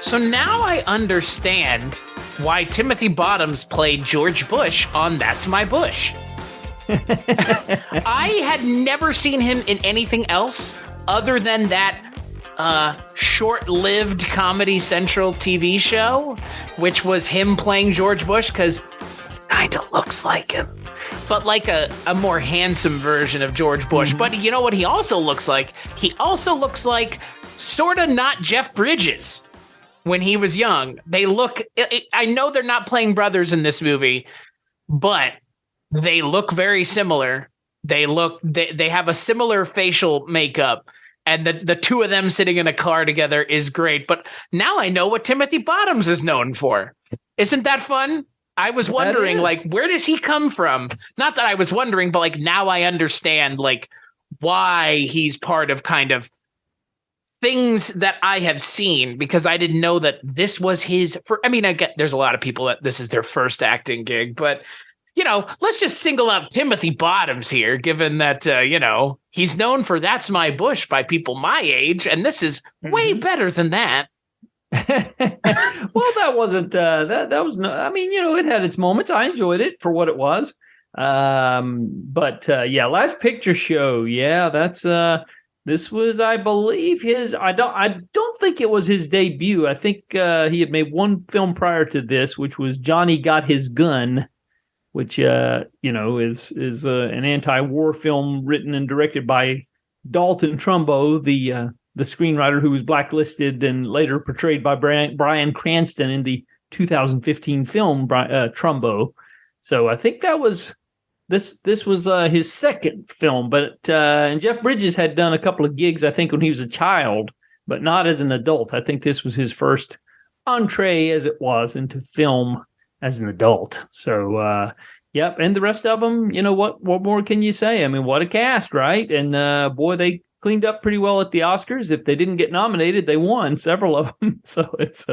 So now I understand why Timothy Bottoms played George Bush on That's My Bush. I had never seen him in anything else other than that short-lived Comedy Central TV show, which was him playing George Bush, because he kind of looks like him, but like a more handsome version of George Bush. Mm-hmm. But you know what he also looks like? He also looks like sort of not Jeff Bridges when he was young. They look, I know they're not playing brothers in this movie, but they look very similar. They have a similar facial makeup, and the two of them sitting in a car together is great. But now I know what Timothy Bottoms is known for. Isn't that fun? I was wondering, like, where does he come from? Not that I was wondering, but like now I understand like why he's part of kind of things that I have seen, because I didn't know that this was his. I mean, I get there's a lot of people that this is their first acting gig, but you know, let's just single out Timothy Bottoms here, given that, you know, he's known for That's My Bush by people my age, and this is way better than that. Well, that wasn't, that was, no, I mean, you know, it had its moments. I enjoyed it for what it was. But yeah, Last Picture Show. Yeah, that's, this was, I believe, I don't think it was his debut. I think he had made one film prior to this, which was Johnny Got His Gun, which, you know, is an anti-war film written and directed by Dalton Trumbo, the screenwriter who was blacklisted and later portrayed by Bryan Cranston in the 2015 film Trumbo. So I think that was this was his second film. But and Jeff Bridges had done a couple of gigs, I think, when he was a child, but not as an adult. I think this was his first entree, as it was, into film as an adult. So, yep. And the rest of them, you know, what more can you say? I mean, what a cast, right? And boy, they cleaned up pretty well at the Oscars. If they didn't get nominated, they won several of them. So it's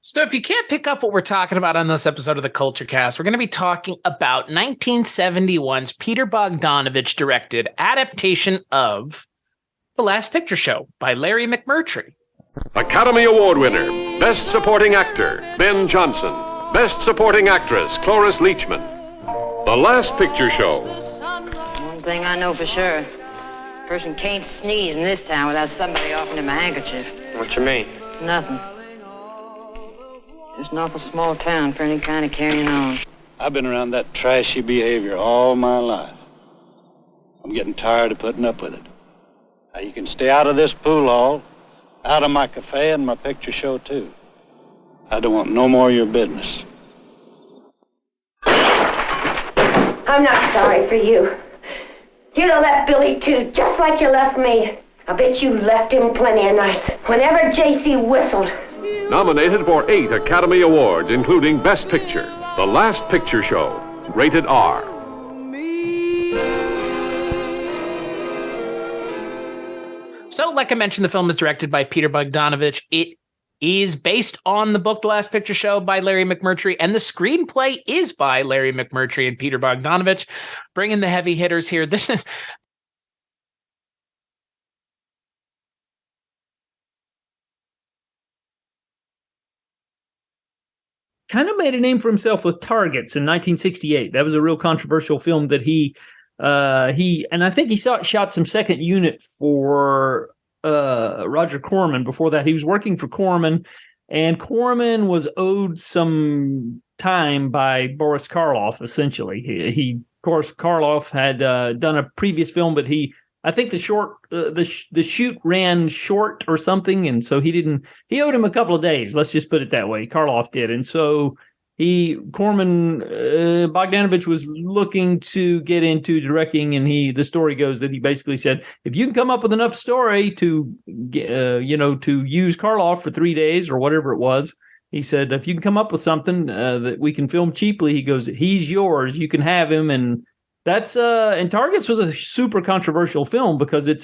So if you can't pick up what we're talking about on this episode of the Kulturecast, we're going to be talking about 1971's Peter Bogdanovich directed adaptation of The Last Picture Show by Larry McMurtry. Academy Award winner, Best Supporting Actor, Ben Johnson. Best Supporting Actress, Cloris Leachman. The Last Picture Show. One thing I know for sure. A person can't sneeze in this town without somebody offering him a handkerchief. What you mean? Nothing. It's an awful small town for any kind of carrying on. I've been around that trashy behavior all my life. I'm getting tired of putting up with it. Now, you can stay out of this pool hall, out of my cafe and my picture show, too. I don't want no more of your business. I'm not sorry for you. You'd have left Billy, too, just like you left me. I bet you left him plenty of nights, whenever J.C. whistled. Nominated for 8 Academy Awards, including Best Picture, The Last Picture Show, rated R. So, like I mentioned, the film is directed by Peter Bogdanovich. It is based on the book The Last Picture Show by Larry McMurtry, and the screenplay is by Larry McMurtry and Peter Bogdanovich. Bringing the heavy hitters here. This is kind of made a name for himself with Targets in 1968. That was a real controversial film that he and I think he shot some second unit for Roger Corman. Before that, he was working for Corman, and Corman was owed some time by Boris Karloff. Essentially, he of course Karloff had done a previous film, but I think the shoot ran short or something, and so he owed him a couple of days. Let's just put it that way. Karloff did, and so Bogdanovich was looking to get into directing, and the story goes that he basically said, if you can come up with enough story to to use Karloff for 3 days or whatever it was, he said, if you can come up with something that we can film cheaply, he goes, he's yours, you can have him. And that's and Targets was a super controversial film because it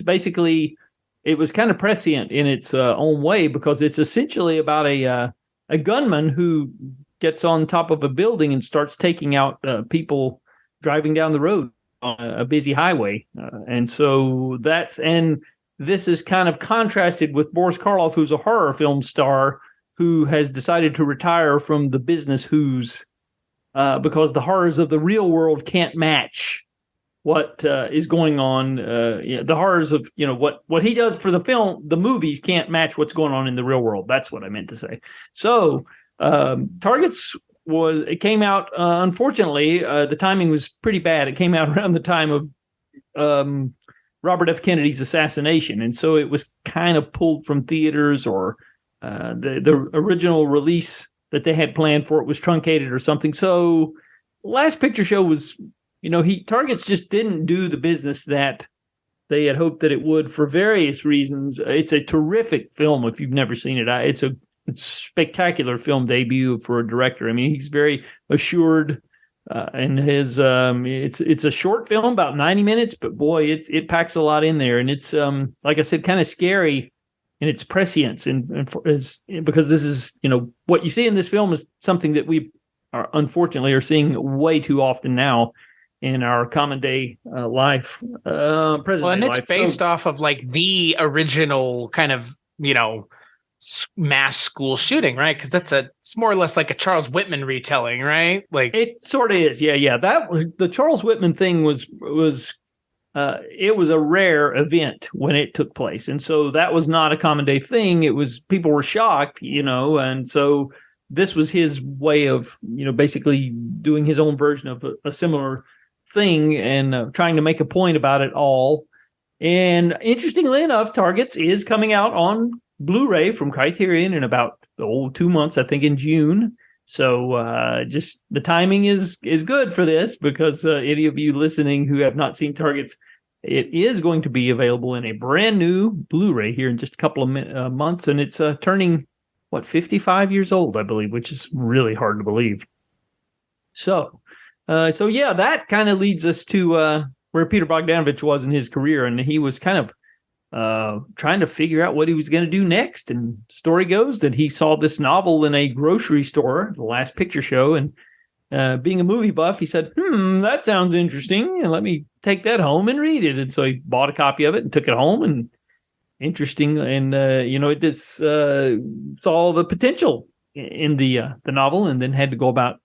was kind of prescient in its own way, because it's essentially about a gunman who gets on top of a building and starts taking out people driving down the road on a busy highway. And so and this is kind of contrasted with Boris Karloff, who's a horror film star who has decided to retire from the business who's because the horrors of the real world can't match what is going on. The horrors of what he does for the movies can't match what's going on in the real world. That's what I meant to say. So Targets came out. Unfortunately, the timing was pretty bad. It came out around the time of Robert F. Kennedy's assassination, and so it was kind of pulled from theaters, or the original release that they had planned for it was truncated or something. So Last Picture Show was, Targets just didn't do the business that they had hoped that it would for various reasons. It's a terrific film if you've never seen it. It's a spectacular film debut for a director. I mean, he's very assured in his. It's a short film, about 90 minutes, but boy, it packs a lot in there, and it's like I said, kind of scary in its prescience, because this is what you see in this film is something that we unfortunately are seeing way too often now in our common day life. Present and it's life. based off of like the original kind of mass school shooting, right? Because it's more or less like a Charles Whitman retelling, right? Like it sort of is. Yeah. That was the Charles Whitman thing was it was a rare event when it took place, and so that was not a common day thing. It was, people were shocked, and so this was his way of basically doing his own version of a similar thing, and trying to make a point about it all. And interestingly enough, Targets is coming out on Blu-ray from Criterion in about 2 months, I think in June. So just the timing is good for this, because any of you listening who have not seen Targets, it is going to be available in a brand new Blu-ray here in just a couple of months. And it's turning, 55 years old, I believe, which is really hard to believe. So yeah, that kind of leads us to where Peter Bogdanovich was in his career. And he was kind of trying to figure out what he was going to do next. And story goes that he saw this novel in a grocery store, The Last Picture Show, and being a movie buff, he said, that sounds interesting, and let me take that home and read it. And so he bought a copy of it and took it home, and interesting, and it just saw the potential in the novel, and then had to go about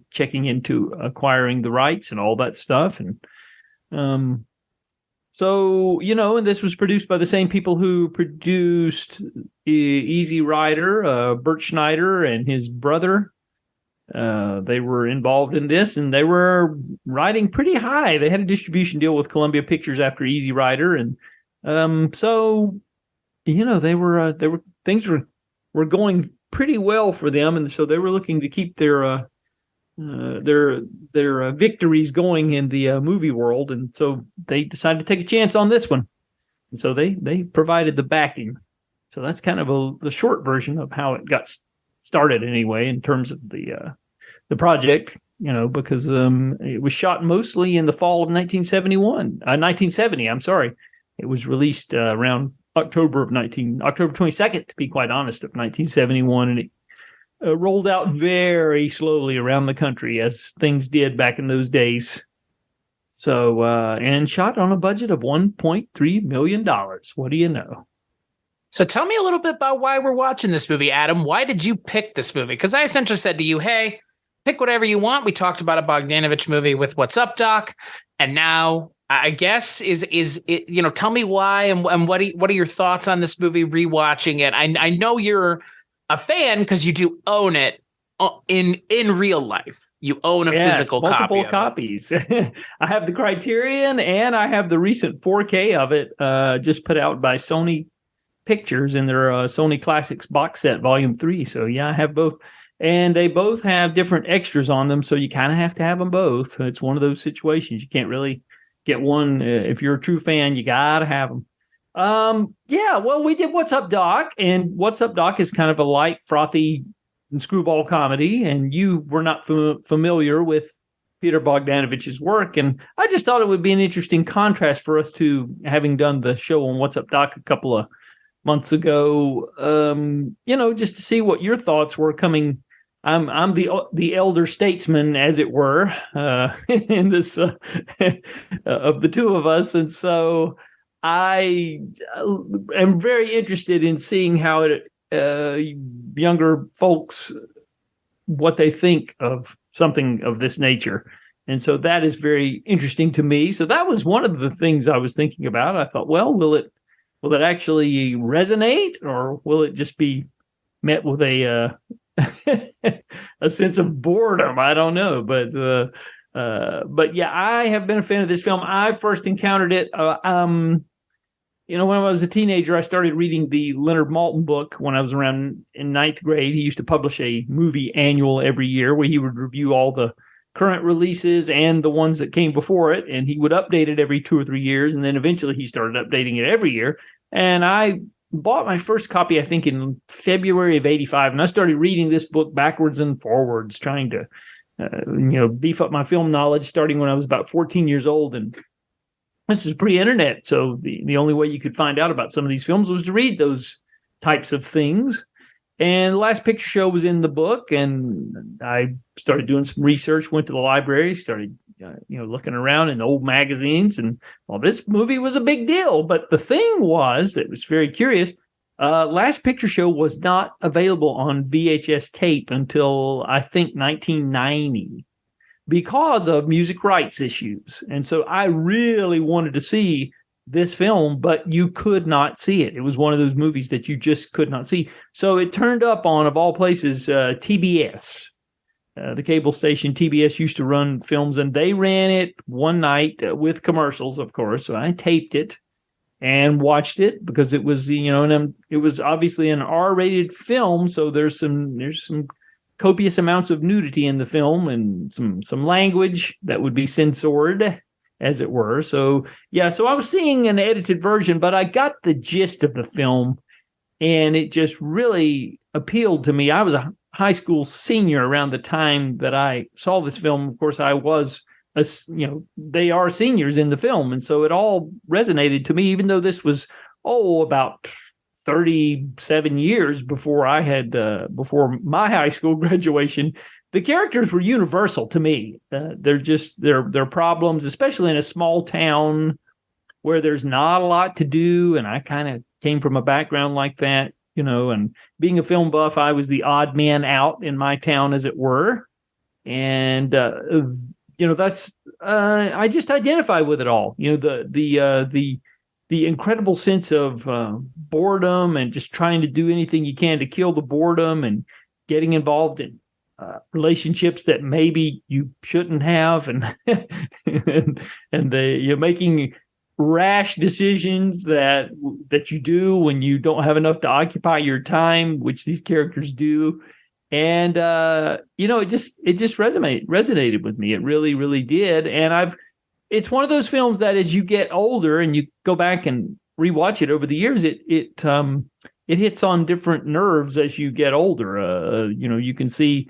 checking into acquiring the rights and all that stuff. And so, and this was produced by the same people who produced Easy Rider, Bert Schneider and his brother. They were involved in this, and they were riding pretty high. They had a distribution deal with Columbia Pictures after Easy Rider, and so they were things were going pretty well for them, and so they were looking to keep their victories going in the movie world, and so they decided to take a chance on this one, and so they provided the backing. So that's kind of the short version of how it got started, anyway, in terms of the project. Because it was shot mostly in the fall of 1970. I'm sorry, it was released around October 22nd, to be quite honest, of 1971, and it rolled out very slowly around the country, as things did back in those days. So, and shot on a budget of $1.3 million. What do you know? So tell me a little bit about why we're watching this movie, Adam. Why did you pick this movie? Because I essentially said to you, hey, pick whatever you want. We talked about a Bogdanovich movie with What's Up, Doc? And now, I guess, is it, tell me why, and what are your thoughts on this movie, rewatching it? I know you're a fan because you do own it in real life. You own a physical multiple copies. I have the Criterion, and I have the recent 4K of it, just put out by Sony Pictures in their Sony Classics box set, Volume 3. So yeah, I have both, and they both have different extras on them. So you kind of have to have them both. It's one of those situations. You can't really get one. If you're a true fan, you got to have them. Yeah, well, we did What's Up, Doc, and What's Up, Doc is kind of a light, frothy screwball comedy, and you were not familiar with Peter Bogdanovich's work, and I just thought it would be an interesting contrast for us to having done the show on What's Up, Doc a couple of months ago, just to see what your thoughts were coming. I'm the elder statesman, as it were, in this of the two of us, and so I am very interested in seeing how younger folks, what they think of something of this nature. And so that is very interesting to me. So that was one of the things I was thinking about. I thought, well, will it actually resonate, or will it just be met with a a sense of boredom? I don't know, but yeah, I have been a fan of this film. I first encountered it, when I was a teenager. I started reading the Leonard Maltin book when I was around in ninth grade. He used to publish a movie annual every year where he would review all the current releases and the ones that came before it, and he would update it every 2 or 3 years, and then eventually he started updating it every year. And I bought my first copy, I think, in February of '85, and I started reading this book backwards and forwards, trying to beef up my film knowledge, starting when I was about 14 years old. And this was pre-internet, so the only way you could find out about some of these films was to read those types of things. And The Last Picture Show was in the book, and I started doing some research, went to the library, started looking around in old magazines, and this movie was a big deal. But the thing was that was very curious. Last Picture Show was not available on VHS tape until, I think, 1990 because of music rights issues. And so I really wanted to see this film, but you could not see it. It was one of those movies that you just could not see. So it turned up on, of all places, TBS. The cable station TBS used to run films, and they ran it one night with commercials, of course. So I taped it and watched it because it was, and it was obviously an R-rated film. So there's some copious amounts of nudity in the film and some language that would be censored, as it were. So, yeah, so I was seeing an edited version, but I got the gist of the film, and it just really appealed to me. I was a high school senior around the time that I saw this film. Of course, I was, they are seniors in the film, and so it all resonated to me, even though this was, about 37 years before I had, before my high school graduation. The characters were universal to me. They're just their problems, especially in a small town where there's not a lot to do. And I kind of came from a background like that, and being a film buff, I was the odd man out in my town, as it were. And, that's, I just identify with it all. The incredible sense of boredom and just trying to do anything you can to kill the boredom and getting involved in relationships that maybe you shouldn't have, and you're making rash decisions that you do when you don't have enough to occupy your time, which these characters do. And it just resonated with me. It really, really did. And it's one of those films that as you get older and you go back and rewatch it over the years, it hits on different nerves as you get older. You can see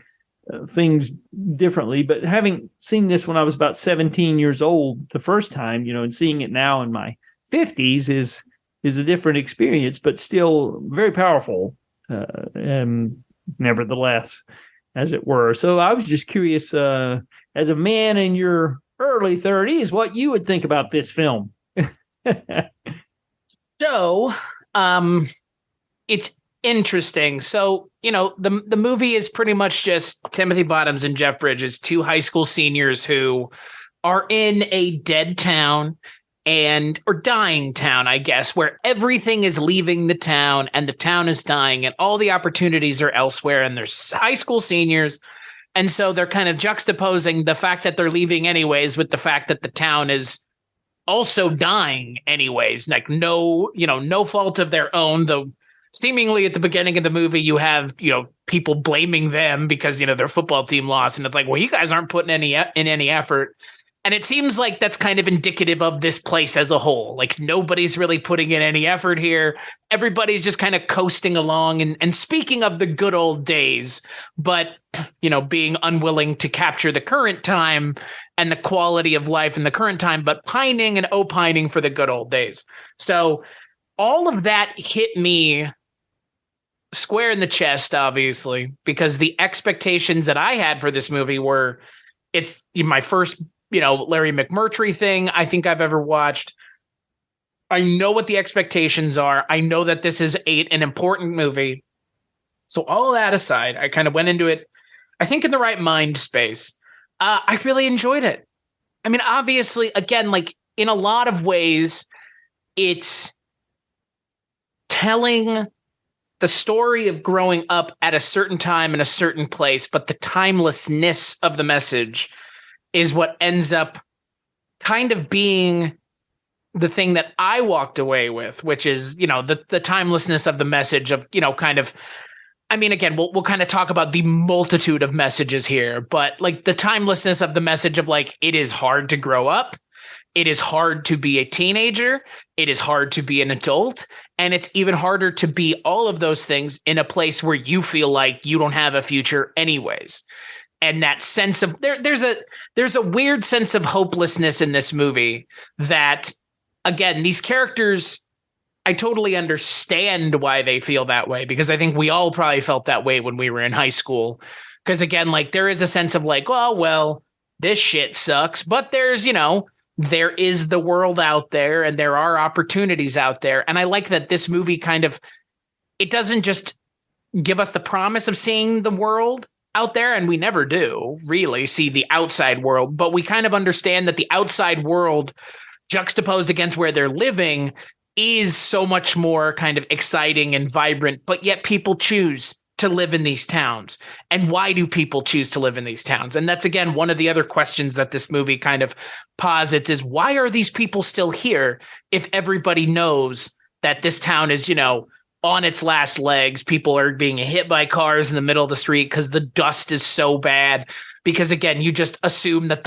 things differently, but having seen this when I was about 17 years old the first time, and seeing it now in my 50s is a different experience, but still very powerful, nevertheless, as it were. So I was just curious, as a man in your early 30s, what you would think about this film. So, it's interesting. So, the movie is pretty much just Timothy Bottoms and Jeff Bridges, two high school seniors who are in a dead town or dying town, I guess, where everything is leaving the town and the town is dying and all the opportunities are elsewhere, and they're high school seniors. And so they're kind of juxtaposing the fact that they're leaving anyways with the fact that the town is also dying anyways, like no fault of their own, though. Seemingly at the beginning of the movie, you have, people blaming them because, their football team lost. And it's like, well, you guys aren't putting in any effort. And it seems like that's kind of indicative of this place as a whole. Like nobody's really putting in any effort here. Everybody's just kind of coasting along and speaking of the good old days, but, being unwilling to capture the current time and the quality of life in the current time, but pining and opining for the good old days. So all of that hit me square in the chest, obviously, because the expectations that I had for this movie were, it's my first, Larry McMurtry thing I think I've ever watched. I know what the expectations are. I know that this is an important movie. So all that aside, I kind of went into it, I think, in the right mind space. I really enjoyed it. I mean, obviously, again, like in a lot of ways, it's telling the story of growing up at a certain time in a certain place, but the timelessness of the message is what ends up kind of being the thing that I walked away with, which is, you know, the timelessness of the message of, you know, kind of, I mean, again, we'll kind of talk about the multitude of messages here, but like the timelessness of the message of like, it is hard to grow up. It is hard to be a teenager. It is hard to be an adult. And it's even harder to be all of those things in a place where you feel like you don't have a future anyways. And that sense of there's a weird sense of hopelessness in this movie that, again, these characters, I totally understand why they feel that way, because I think we all probably felt that way when we were in high school. Because again, like there is a sense of like, oh, well, this shit sucks, but there's, you know, there is the world out there and there are opportunities out there. And I like that this movie kind of, it doesn't just give us the promise of seeing the world out there, and we never do really see the outside world, but we kind of understand that the outside world juxtaposed against where they're living is so much more kind of exciting and vibrant, but yet people choose to live in these towns. And why do people choose to live in these towns? And that's, again, one of the other questions that this movie kind of posits is, why are these people still here if everybody knows that this town is, you know, on its last legs? People are being hit by cars in the middle of the street because the dust is so bad. Because, again, you just assume that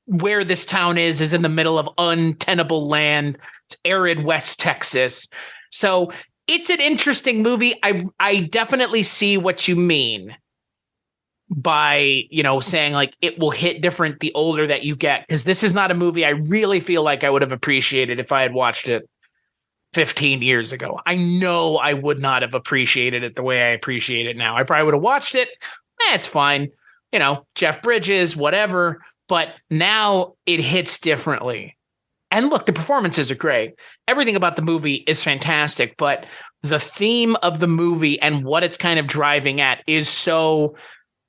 where this town is in the middle of untenable land. It's arid West Texas. So it's an interesting movie. I definitely see what you mean by, you know, saying like it will hit different the older that you get, because this is not a movie I really feel like I would have appreciated if I had watched it 15 years ago. I know I would not have appreciated it the way I appreciate it now. I probably would have watched it. It's fine. You know, Jeff Bridges, whatever. But now it hits differently. And look, the performances are great. Everything about the movie is fantastic, but the theme of the movie and what it's kind of driving at is so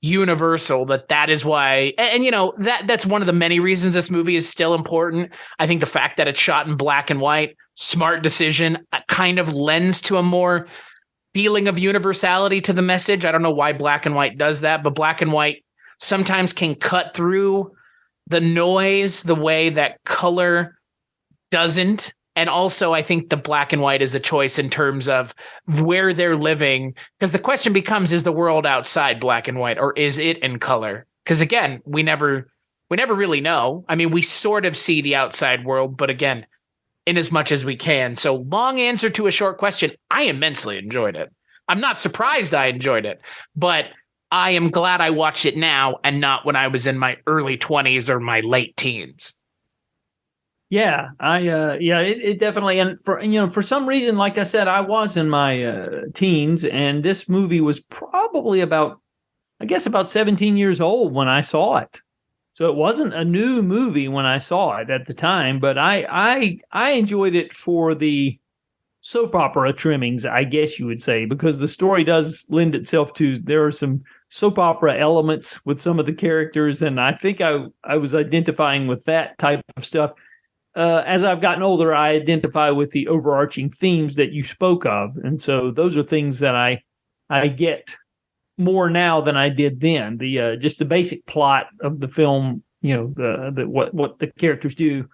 universal that is why, and you know, that's one of the many reasons this movie is still important. I think the fact that it's shot in black and white, smart decision, kind of lends to a more feeling of universality to the message. I don't know why black and white does that, but black and white sometimes can cut through the noise the way that color doesn't. And also, I think the black and white is a choice in terms of where they're living, because the question becomes, is the world outside black and white or is it in color? Because again, we never really know. I mean, we sort of see the outside world, but again, in as much as we can. So long answer to a short question, I immensely enjoyed it. I'm not surprised I enjoyed it, but I am glad I watched it now and not when I was in my early 20s or my late teens. Yeah, it definitely, and for some reason, like I said, I was in my teens, and this movie was probably about 17 years old when I saw it. So it wasn't a new movie when I saw it at the time, but I enjoyed it for the soap opera trimmings, I guess you would say, because the story does lend itself to, there are some soap opera elements with some of the characters, and I think I was identifying with that type of stuff. As I've gotten older, I identify with the overarching themes that you spoke of. And so those are things that I get more now than I did then. The just the basic plot of the film, you know, what the characters do.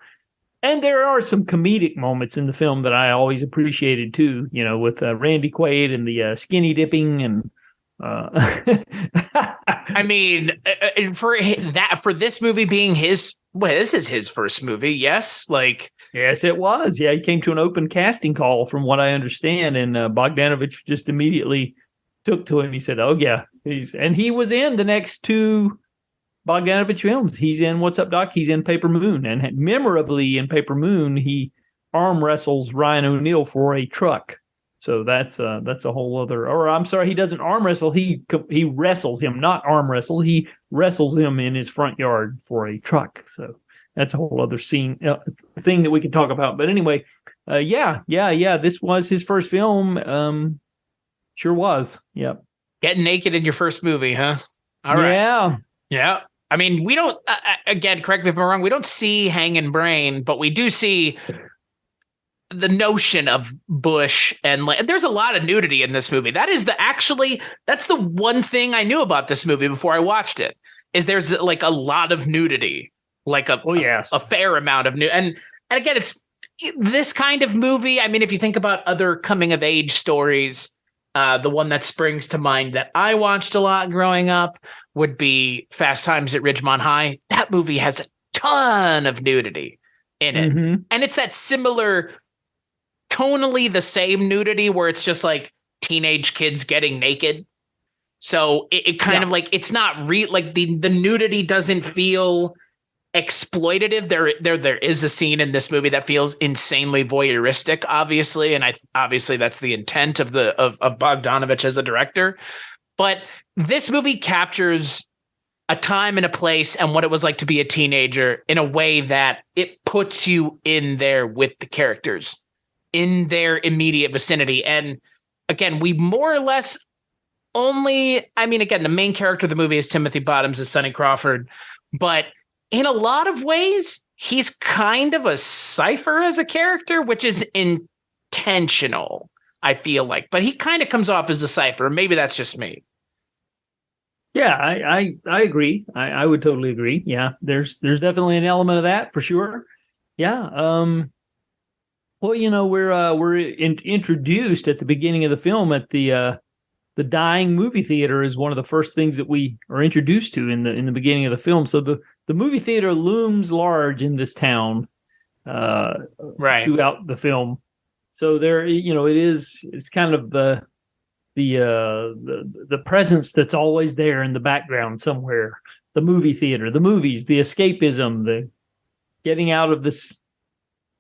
And there are some comedic moments in the film that I always appreciated too, you know, with Randy Quaid and the skinny dipping and I mean, for this movie being his, well, this is his first movie, yes? Like, yes, it was. Yeah, he came to an open casting call, from what I understand, and Bogdanovich just immediately took to him. He said, "Oh yeah," he was in the next two Bogdanovich films. He's in What's Up, Doc? He's in Paper Moon, and memorably in Paper Moon, he arm wrestles Ryan O'Neal for a truck. So that's a whole other. Or I'm sorry, he doesn't arm wrestle. He wrestles him, not arm wrestle. He wrestles him in his front yard for a truck. So that's a whole other thing that we can talk about. But anyway, this was his first film. Sure was. Yep. Getting naked in your first movie, huh? All right. Yeah. I mean, we don't, again, correct me if I'm wrong, we don't see Hanging Brain, but we do see the notion of Bush, and there's a lot of nudity in this movie. That's the one thing I knew about this movie before I watched it, is there's like a lot of nudity, like a fair amount of and again, it's this kind of movie. I mean, if you think about other coming of age stories, the one that springs to mind that I watched a lot growing up would be Fast Times at Ridgemont High. That movie has a ton of nudity in it. Mm-hmm. And it's that similar, tonally the same nudity where it's just like teenage kids getting naked. So it kind of like, it's not like the nudity doesn't feel exploitative. There is a scene in this movie that feels insanely voyeuristic, obviously, and obviously that's the intent of Bogdanovich as a director. But this movie captures a time and a place and what it was like to be a teenager in a way that it puts you in there with the characters in their immediate vicinity. And again, we more or less the main character of the movie is Timothy Bottoms as Sonny Crawford, but in a lot of ways, he's kind of a cipher as a character, which is intentional, I feel like. But he kind of comes off as a cipher. Maybe that's just me. Yeah, I agree. I would totally agree. Yeah, there's definitely an element of that for sure. Yeah. Well, we're introduced at the beginning of the film at the dying movie theater is one of the first things that we are introduced to in the beginning of the film. So the movie theater looms large in this town throughout the film. So there, it's kind of the presence that's always there in the background somewhere. The movie theater, the movies, the escapism, the getting out of this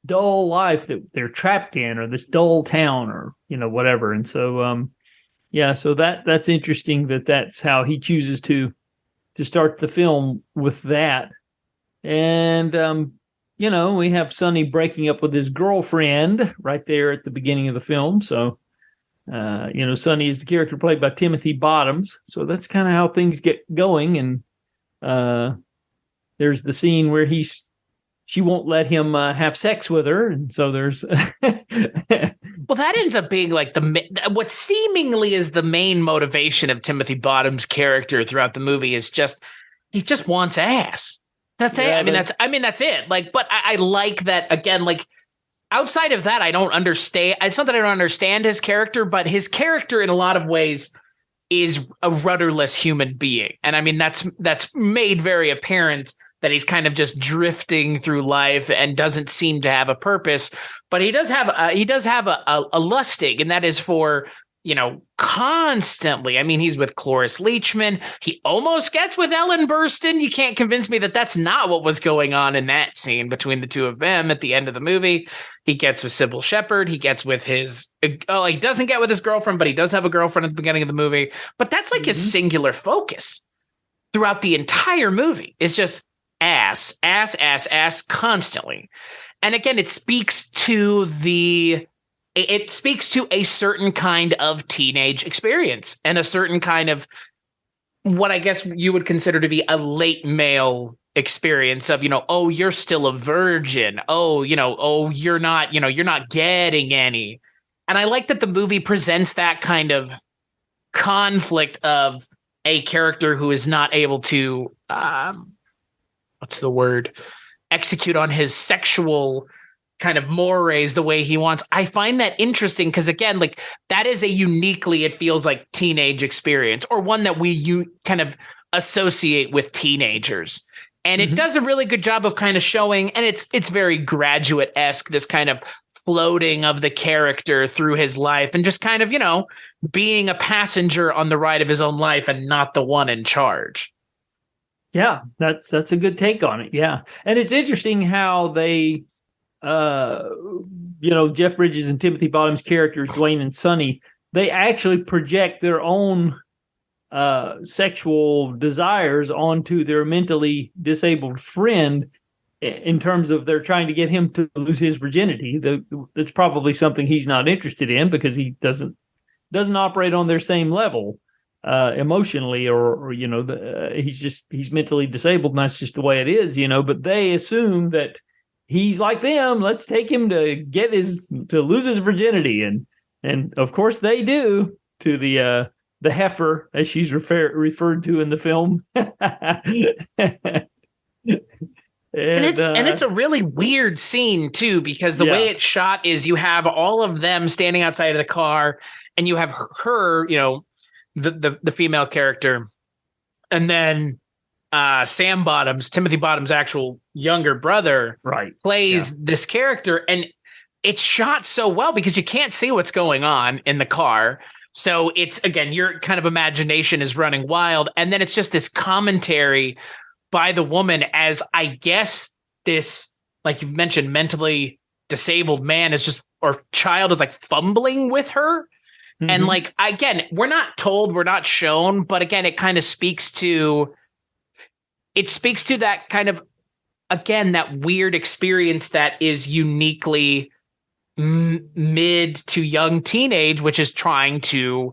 dull life that they're trapped in, or this dull town, or whatever. And so so that's interesting that's how he chooses to start the film with that. And we have Sonny breaking up with his girlfriend right there at the beginning of the film. So Sonny is the character played by Timothy Bottoms. So that's kind of how things get going. And there's the scene where she won't let him have sex with her. And so there's well, that ends up being like what seemingly is the main motivation of Timothy Bottoms' character throughout the movie is he just wants ass. That's it. That's it. Like, but I like that again, like outside of that, I don't understand. It's not that I don't understand his character, but his character in a lot of ways is a rudderless human being. And I mean, that's made very apparent that he's kind of just drifting through life and doesn't seem to have a purpose, but he does have a lusting, and that is for, constantly. I mean, he's with Cloris Leachman. He almost gets with Ellen Burstyn. You can't convince me that that's not what was going on in that scene between the two of them at the end of the movie. He gets with Cybill Shepherd. He gets with he doesn't get with his girlfriend, but he does have a girlfriend at the beginning of the movie. But that's like his singular focus throughout the entire movie. It's just ass constantly. And again, it speaks to a certain kind of teenage experience and a certain kind of what I guess you would consider to be a late male experience of, you're still a virgin. You're not getting any. And I like that the movie presents that kind of conflict of a character who is not able to, execute on his sexual kind of mores the way he wants. I find that interesting because, again, like that is a uniquely, it feels like, teenage experience, or one that you kind of associate with teenagers. And it does a really good job of kind of showing, and it's very Graduate-esque, this kind of floating of the character through his life and just kind of, being a passenger on the ride of his own life and not the one in charge. Yeah, that's a good take on it. Yeah. And it's interesting how they, Jeff Bridges and Timothy Bottoms' characters, Dwayne and Sonny, they actually project their own sexual desires onto their mentally disabled friend. in terms of they're trying to get him to lose his virginity. That's probably something he's not interested in because he doesn't operate on their same level emotionally, or he's mentally disabled, and that's just the way it is, But they assume that he's like them. Let's take him to lose his virginity, and of course they do, to the heifer, as she's referred to in the film. And it's a really weird scene too, because the way it's shot is you have all of them standing outside of the car, and you have her, the female character, and then Sam Bottoms, Timothy Bottoms' actual younger brother, plays this character, and it's shot so well because you can't see what's going on in the car. So it's, again, your kind of imagination is running wild, and then it's just this commentary by the woman as, I guess, this, like you've mentioned, mentally disabled man is just, or child is like fumbling with her. Mm-hmm. And like, again, we're not told, we're not shown, but again, it kind of speaks to that kind of, again, that weird experience that is uniquely mid to young teenage, which is trying to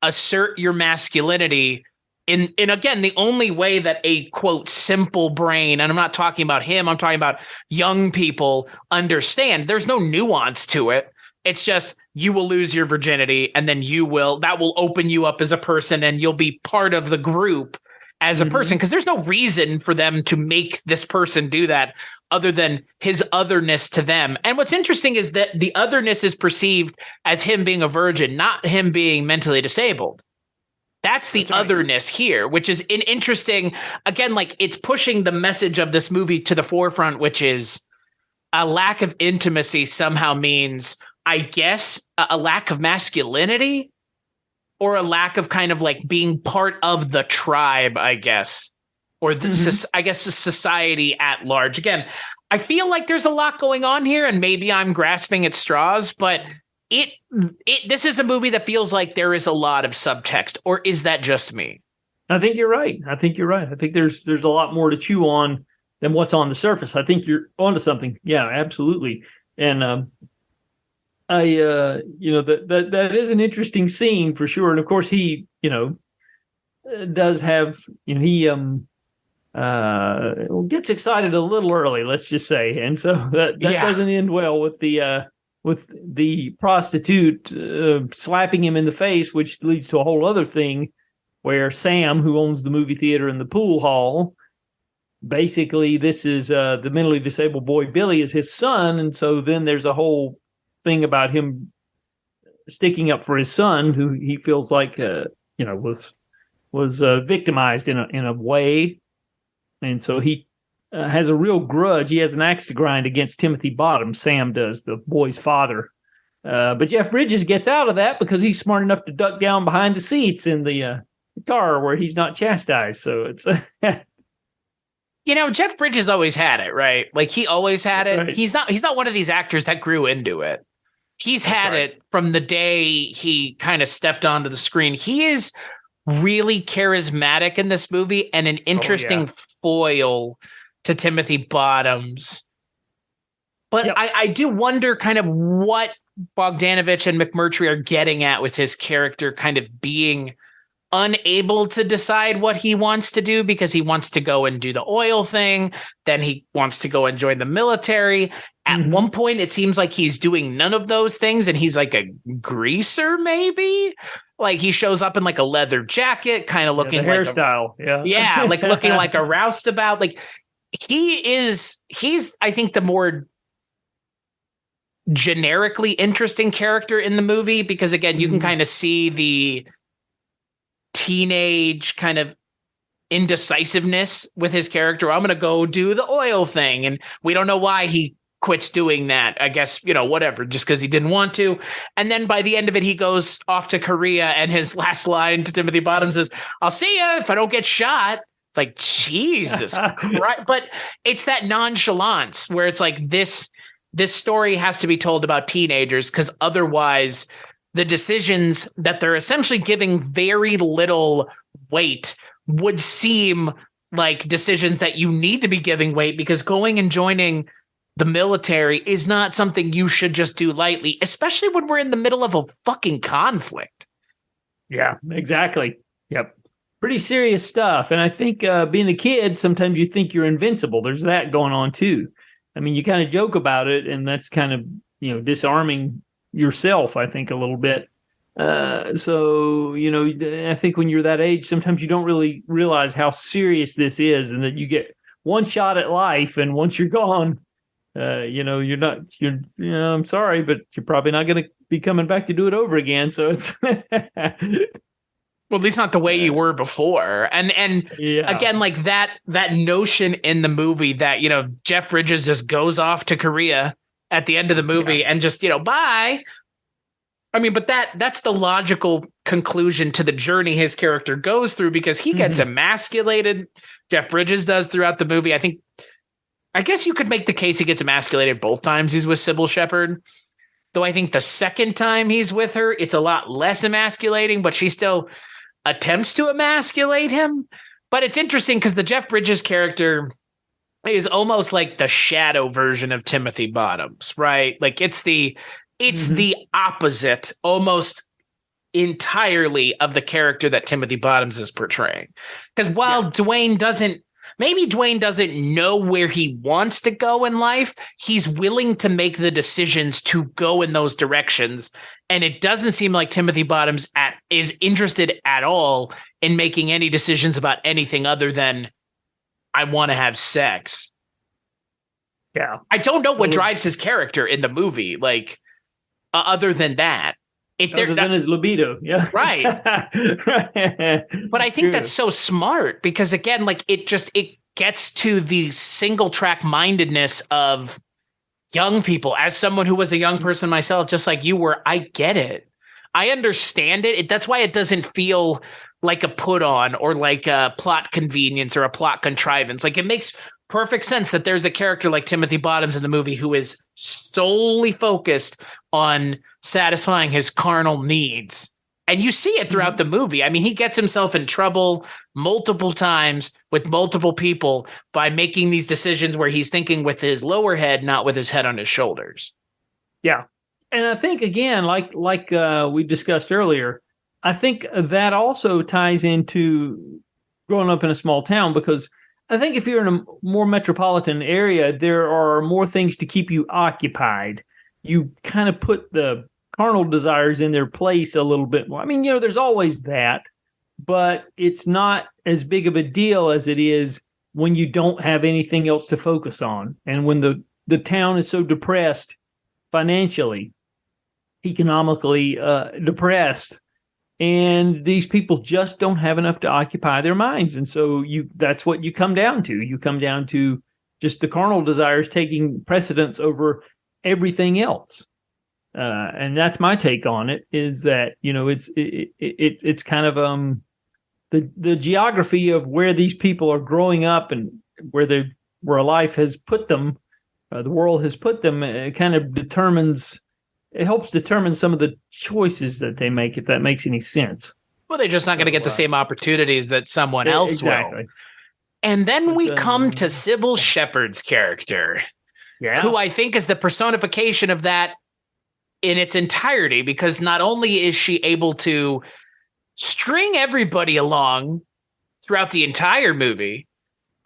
assert your masculinity in again, the only way that a quote simple brain, and I'm not talking about him, I'm talking about young people, understand. There's no nuance to it. It's just, you will lose your virginity, and then that will open you up as a person, and you'll be part of the group as a person, because there's no reason for them to make this person do that other than his otherness to them. And what's interesting is that the otherness is perceived as him being a virgin, not him being mentally disabled. That's the otherness here, which is an interesting, again, like it's pushing the message of this movie to the forefront, which is a lack of intimacy somehow means, I guess, a lack of masculinity, or a lack of kind of like being part of the tribe, I guess, or I guess the society at large. Again, I feel like there's a lot going on here, and maybe I'm grasping at straws, but this is a movie that feels like there is a lot of subtext, or is that just me? I think you're right. I think there's a lot more to chew on than what's on the surface. I think you're onto something. Yeah, absolutely. And that is an interesting scene for sure. And of course he, does have, he gets excited a little early, let's just say. And so that doesn't end well with the prostitute slapping him in the face, which leads to a whole other thing where Sam, who owns the movie theater and the pool hall, basically this is the mentally disabled boy Billy is his son. And so then there's a whole thing about him sticking up for his son, who he feels like was victimized in a way, and so he has a real grudge. He has an axe to grind against Timothy Bottoms. Sam does, the boy's father. But Jeff Bridges gets out of that because he's smart enough to duck down behind the seats in the car where he's not chastised. So it's Jeff Bridges always had it, right? Like he always had it. Right. He's not one of these actors that grew into it. He's had it from the day he kind of stepped onto the screen. He is really charismatic in this movie and an interesting foil to Timothy Bottoms. But I do wonder kind of what Bogdanovich and McMurtry are getting at with his character kind of being unable to decide what he wants to do, because he wants to go and do the oil thing. Then he wants to go and join the military. At one point, it seems like he's doing none of those things, and he's like a greaser, maybe. Like he shows up in like a leather jacket, kind of looking like hairstyle. Like looking like a roustabout. Like he's I think the more generically interesting character in the movie, because again, you can kind of see the teenage kind of indecisiveness with his character. I'm going to go do the oil thing, and we don't know why he quits doing that. I guess, whatever, just because he didn't want to. And then by the end of it, he goes off to Korea, and his last line to Timothy Bottoms is, "I'll see you if I don't get shot." It's like, Jesus Christ. But it's that nonchalance where it's like this story has to be told about teenagers, because otherwise the decisions that they're essentially giving very little weight would seem like decisions that you need to be giving weight, because going and joining the military is not something you should just do lightly, especially when we're in the middle of a fucking conflict. Yeah, exactly. Yep. Pretty serious stuff. And I think being a kid, sometimes you think you're invincible. There's that going on too. I mean, you kind of joke about it, and that's kind of, disarming yourself, I think, a little bit. So, I think when you're that age, sometimes you don't really realize how serious this is, and that you get one shot at life, and once you're gone, I'm sorry, but you're probably not going to be coming back to do it over again. So it's well, at least not the way you were before. And again, like that notion in the movie that, Jeff Bridges just goes off to Korea at the end of the movie and just, bye. I mean, but that's the logical conclusion to the journey his character goes through, because he gets emasculated. Jeff Bridges does throughout the movie. I guess you could make the case he gets emasculated both times he's with Cybill Shepherd. Though I think the second time he's with her, it's a lot less emasculating, but she still attempts to emasculate him. But it's interesting because the Jeff Bridges character is almost like the shadow version of Timothy Bottoms, right? Like it's the opposite almost entirely of the character that Timothy Bottoms is portraying. Because while Dwayne doesn't know where he wants to go in life, he's willing to make the decisions to go in those directions. And it doesn't seem like Timothy Bottoms is interested at all in making any decisions about anything other than, I want to have sex. Yeah. I don't know what drives his character in the movie, like, other than that. Other than his libido, yeah. Right. But I think that's so smart, because, again, like, it gets to the single track mindedness of young people. As someone who was a young person myself, just like you were, I get it. I understand it. That's why it doesn't feel like a put on or like a plot convenience or a plot contrivance. Like, it makes perfect sense that there's a character like Timothy Bottoms in the movie who is solely focused on satisfying his carnal needs. And you see it throughout the movie. I mean, he gets himself in trouble multiple times with multiple people by making these decisions where he's thinking with his lower head, not with his head on his shoulders. Yeah. And I think, again, like we discussed earlier, I think that also ties into growing up in a small town, because I think if you're in a more metropolitan area, there are more things to keep you occupied. You kind of put the carnal desires in their place a little bit more. I mean, there's always that, but it's not as big of a deal as it is when you don't have anything else to focus on. And when the town is so depressed financially, economically depressed, and these people just don't have enough to occupy their minds. And so that's what you come down to. You come down to just the carnal desires taking precedence over everything else. And that's my take on it, is that, it's kind of the geography of where these people are growing up and where life has put them, the world has put them. It kind of helps determine some of the choices that they make, if that makes any sense. Well, they're just not going to get the same opportunities that someone else will. And then we come to Cybill Shepherd's character, who I think is the personification of that in its entirety, because not only is she able to string everybody along throughout the entire movie,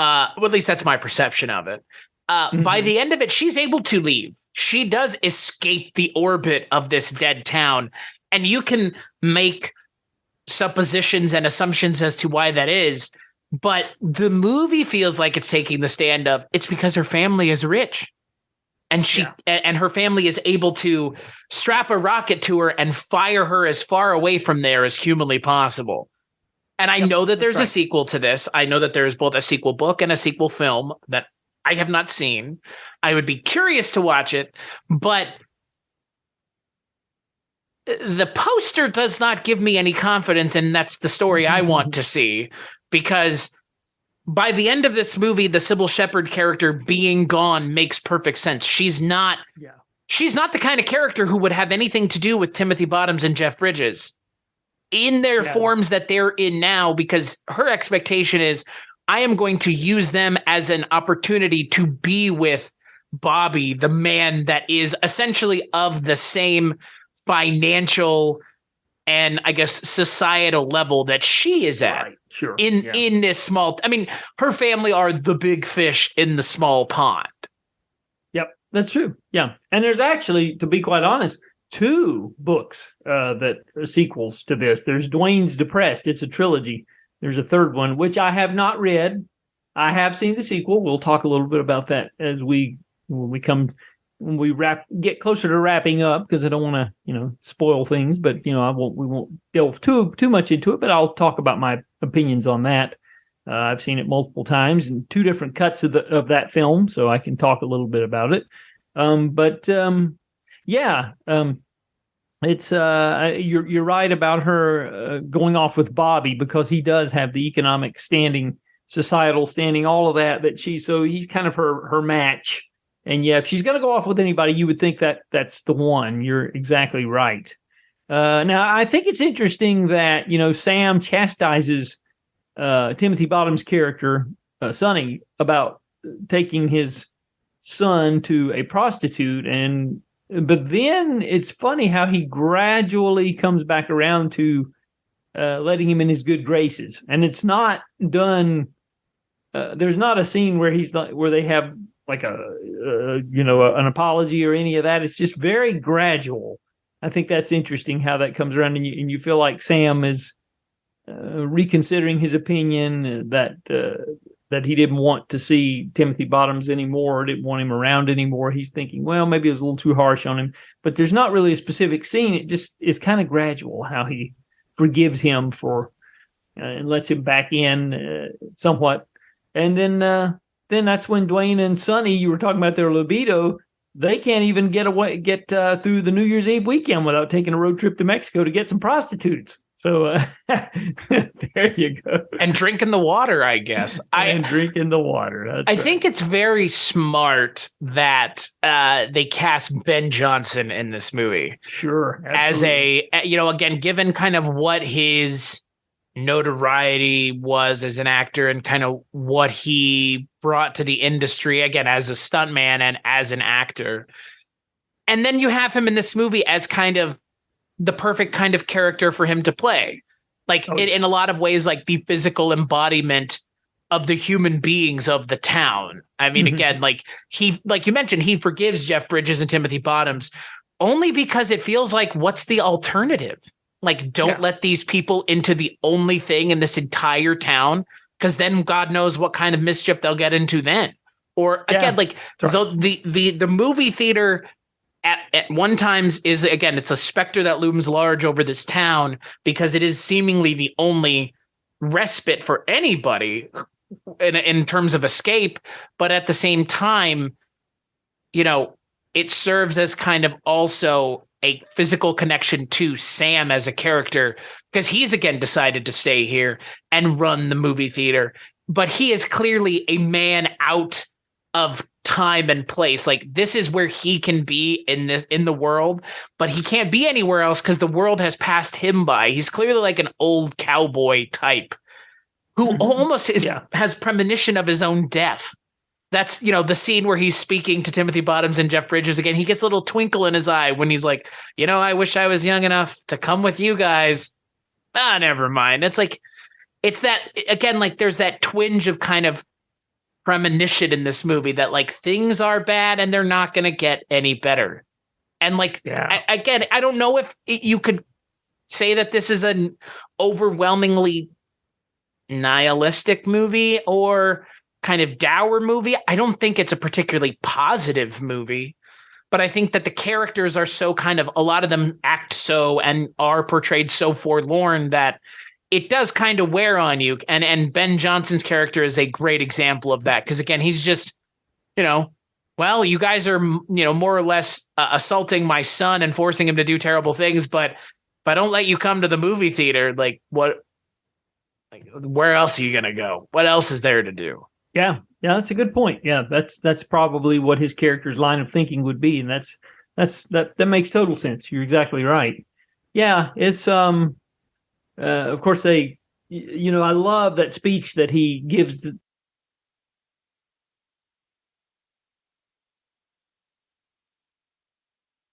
well, at least that's my perception of it. By the end of it, she's able to leave. She does escape the orbit of this dead town. And you can make suppositions and assumptions as to why that is. But the movie feels like it's taking the stand of, it's because her family is rich. And and her family is able to strap a rocket to her and fire her as far away from there as humanly possible. And I know that there's a sequel to this. I know that there is both a sequel book and a sequel film that I have not seen. I would be curious to watch it, but the poster does not give me any confidence, and that's the story I want to see, because by the end of this movie, the Cybill Shepherd character being gone makes perfect sense. She's not the kind of character who would have anything to do with Timothy Bottoms and Jeff Bridges in their forms that they're in now, because her expectation is, I am going to use them as an opportunity to be with Bobby, the man that is essentially of the same financial and I guess societal level that she is at. Right. Sure. In this small, I mean, her family are the big fish in the small pond. Yep, that's true. Yeah. And there's actually, to be quite honest, 2 books that are sequels to this. There's Dwayne's Depressed. It's a trilogy. There's a third one, which I have not read. I have seen the sequel. We'll talk a little bit about that as when we get closer to wrapping up, because I don't want to, spoil things, but we won't delve too much into it, but I'll talk about my opinions on that. I've seen it multiple times in 2 different cuts of that film, so I can talk a little bit about it. It's you're right about her going off with Bobby, because he does have the economic standing, societal standing, all of that he's kind of her match. And yeah, if she's going to go off with anybody, you would think that that's the one. You're exactly right. Now, I think it's interesting that, Sam chastises Timothy Bottom's character, Sonny, about taking his son to a prostitute. But then it's funny how he gradually comes back around to letting him in his good graces. And it's not done. There's not a scene where they have like an apology or any of that. It's just very gradual. I think that's interesting how that comes around, and you feel like Sam is reconsidering his opinion that he didn't want to see Timothy Bottoms anymore, didn't want him around anymore. He's thinking, well, maybe it was a little too harsh on him, but there's not really a specific scene. It just is kind of gradual how he forgives him and lets him back in somewhat. And then that's when Dwayne and Sonny, you were talking about their libido, they can't even get through the New Year's Eve weekend without taking a road trip to Mexico to get some prostitutes. So there you go. And drinking the water, I guess. Drinking the water. I think it's very smart that they cast Ben Johnson in this movie. Sure. Absolutely. As again, given kind of what his notoriety was as an actor and kind of what he brought to the industry, again, as a stuntman and as an actor. And then you have him in this movie as kind of the perfect kind of character for him to play. Like in a lot of ways, like the physical embodiment of the human beings of the town. I mean, again, like you mentioned, he forgives Jeff Bridges and Timothy Bottoms only because it feels like, what's the alternative? Like, don't let these people into the only thing in this entire town, because then God knows what kind of mischief they'll get into then. Or again, the movie theater at one times is, again, it's a specter that looms large over this town because it is seemingly the only respite for anybody in terms of escape. But at the same time, it serves as kind of also a physical connection to Sam as a character, because he's again decided to stay here and run the movie theater, but he is clearly a man out of time and place. Like, this is where he can be in the world, but he can't be anywhere else because the world has passed him by. He's clearly like an old cowboy type who almost has premonition of his own death. That's, the scene where he's speaking to Timothy Bottoms and Jeff Bridges again. He gets a little twinkle in his eye when he's like, I wish I was young enough to come with you guys. Never mind. It's like, it's that, again, like there's that twinge of kind of premonition in this movie that like things are bad and they're not going to get any better. And like, I don't know if you could say that this is an overwhelmingly nihilistic movie or kind of dour movie. I don't think it's a particularly positive movie, but I think that the characters are so kind of, a lot of them act so and are portrayed so forlorn that it does kind of wear on you. And Ben Johnson's character is a great example of that. Because again, he's just, well, you guys are, more or less assaulting my son and forcing him to do terrible things. But if I don't let you come to the movie theater, like where else are you going to go? What else is there to do? Yeah, that's a good point. Yeah, that's probably what his character's line of thinking would be, and that makes total sense. You're exactly right. Yeah, it's of course I love that speech that he gives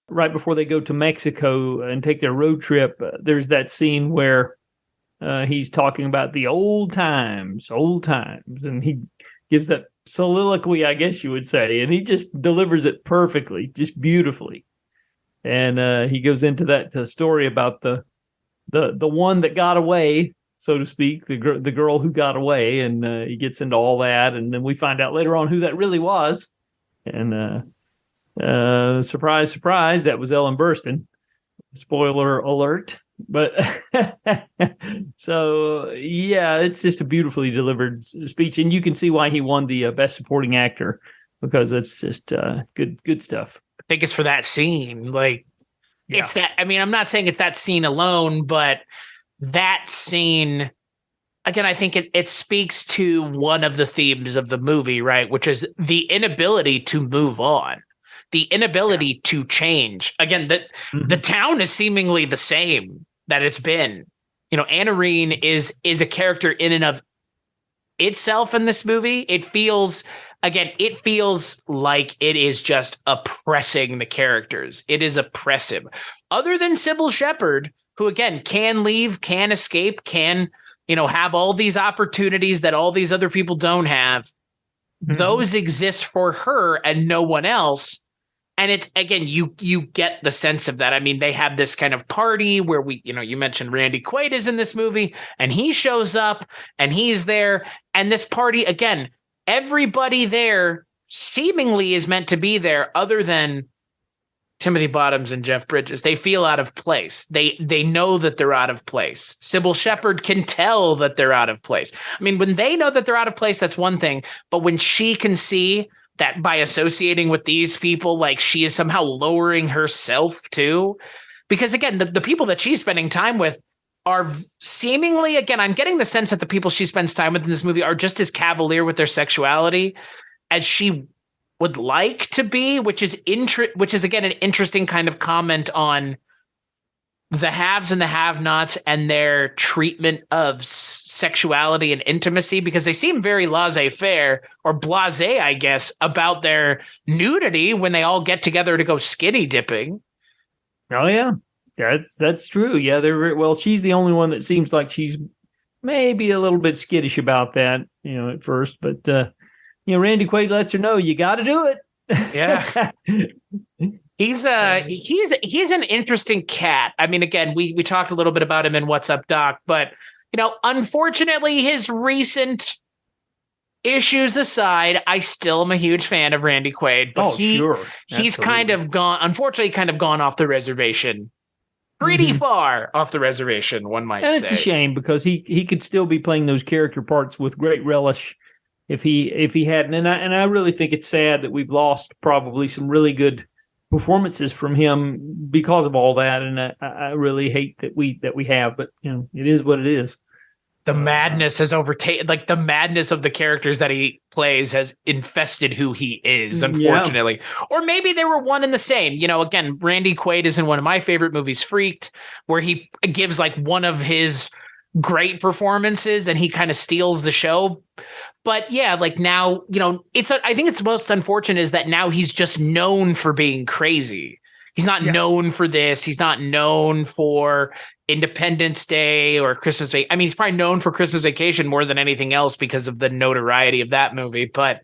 right before they go to Mexico and take their road trip, there's that scene where he's talking about the old times, and he gives that soliloquy, I guess you would say, and he just delivers it perfectly, just beautifully. And he goes into that story about the one that got away, so to speak, the girl who got away, and he gets into all that, and then we find out later on who that really was. And surprise, surprise, that was Ellen Burstyn. Spoiler alert. But so, yeah, it's just a beautifully delivered speech, and you can see why he won the Best Supporting Actor, because it's just good stuff. I think it's for that scene. Like, it's that. I mean, I'm not saying it's that scene alone, but that scene, again, I think it speaks to one of the themes of the movie, right? Which is the inability to move on, the inability to change. Again, the town is seemingly the same that it's been. You know, Anarene is a character in and of itself in this movie. It feels like it is just oppressing the characters. It is oppressive. Other than Cybill Shepherd, who again can leave, can escape, can, you know, have all these opportunities that all these other people don't have. Those exist for her and no one else. And it's, again, you get the sense of that. I mean, they have this kind of party where you mentioned Randy Quaid is in this movie, and he shows up and he's there. And this party, again, everybody there seemingly is meant to be there other than Timothy Bottoms and Jeff Bridges. They feel out of place. They know that they're out of place. Cybill Shepherd can tell that they're out of place. I mean, when they know that they're out of place, that's one thing. But when she can see that by associating with these people, like, she is somehow lowering herself too. Because again, the people that she's spending time with are seemingly, again, I'm getting the sense that the people she spends time with in this movie are just as cavalier with their sexuality as she would like to be, which is again an interesting kind of comment on the haves and the have-nots and their treatment of sexuality and intimacy, because they seem very laissez-faire or blasé, I guess, about their nudity when they all get together to go skinny dipping. Oh yeah, that's true. Yeah, she's the only one that seems like she's maybe a little bit skittish about that, you know, at first, but Randy Quaid lets her know you got to do it. Yeah. He's an interesting cat. I mean, again, we talked a little bit about him in What's Up, Doc, but, you know, unfortunately, his recent issues aside, I still am a huge fan of Randy Quaid. But he's kind of gone off the reservation. Pretty far off the reservation, one might say. And it's a shame, because he could still be playing those character parts with great relish if he hadn't. And I really think it's sad that we've lost probably some really good performances from him because of all that, and I really hate that we have, but you know, it is what it is. The madness has overtaken, like, the madness of the characters that he plays has infested who he is, unfortunately. Yeah. Or maybe they were one and the same. You know, again, Randy Quaid is in one of my favorite movies, Freaked, where he gives like one of his great performances and he kind of steals the show. But yeah, like, now, you know, I think it's most unfortunate is that now he's just known for being crazy. He's not known for this. He's not known for Independence Day or Christmas Vacation. I mean, he's probably known for Christmas Vacation more than anything else because of the notoriety of that movie. But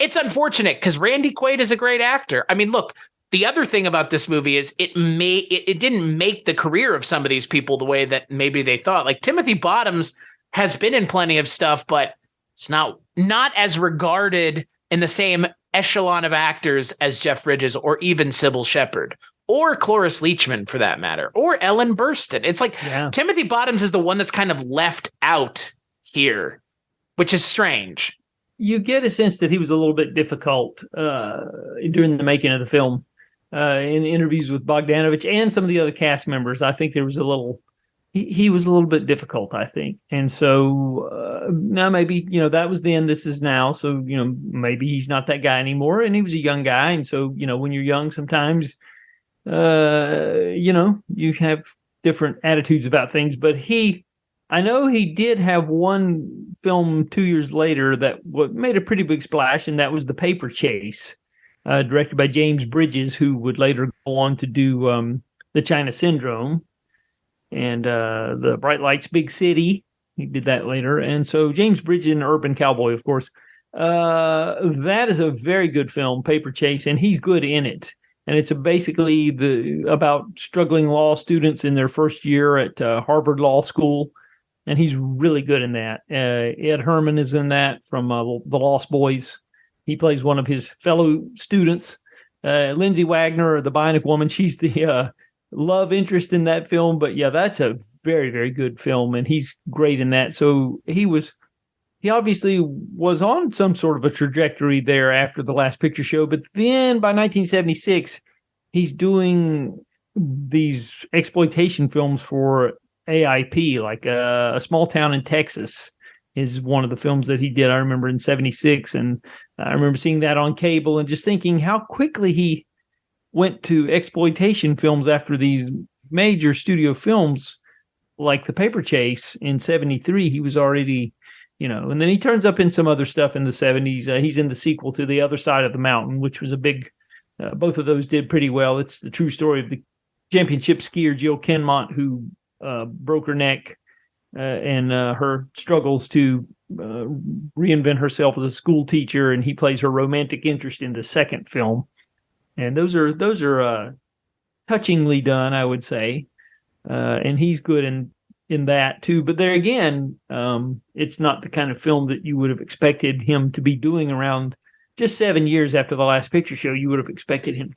it's unfortunate because Randy Quaid is a great actor. I mean, look, the other thing about this movie is it didn't make the career of some of these people the way that maybe they thought. Like, Timothy Bottoms has been in plenty of stuff, but it's not as regarded in the same echelon of actors as Jeff Bridges or even Cybill Shepherd or Cloris Leachman, for that matter, or Ellen Burstyn. It's like Timothy Bottoms is the one that's kind of left out here, which is strange. You get a sense that he was a little bit difficult during the making of the film. In interviews with Bogdanovich and some of the other cast members, I think there was he was a little bit difficult, I think. And so now maybe, you know, that was then, this is now. So, you know, maybe he's not that guy anymore. And he was a young guy. And so, you know, when you're young, sometimes, you know, you have different attitudes about things. But I know he did have one film 2 years later that made a pretty big splash, and that was The Paper Chase. directed by James Bridges, who would later go on to do The China Syndrome and The Bright Lights, Big City. He did that later. And so James Bridges and Urban Cowboy, of course. That is a very good film, Paper Chase, and he's good in it. And it's basically about struggling law students in their first year at Harvard Law School. And he's really good in that. Ed Herman is in that from The Lost Boys. He plays one of his fellow students. Lindsay Wagner, the Bionic Woman, she's the love interest in that film. But yeah, that's a very, very good film, and he's great in that. So he obviously was on some sort of a trajectory there after The Last Picture Show. But then by 1976, he's doing these exploitation films for AIP, like A Small Town in Texas is one of the films that he did. I remember in 76, and I remember seeing that on cable and just thinking how quickly he went to exploitation films after these major studio films like The Paper Chase in 73. He was already, and then he turns up in some other stuff in the 70s. He's in the sequel to The Other Side of the Mountain, which was a big, both of those did pretty well. It's the true story of the championship skier Jill Kenmont, who broke her neck and her struggles to reinvent herself as a school teacher, and he plays her romantic interest in the second film. And those are touchingly done, I would say, and he's good in that too. But there again, it's not the kind of film that you would have expected him to be doing around just 7 years after The Last Picture Show. You would have expected him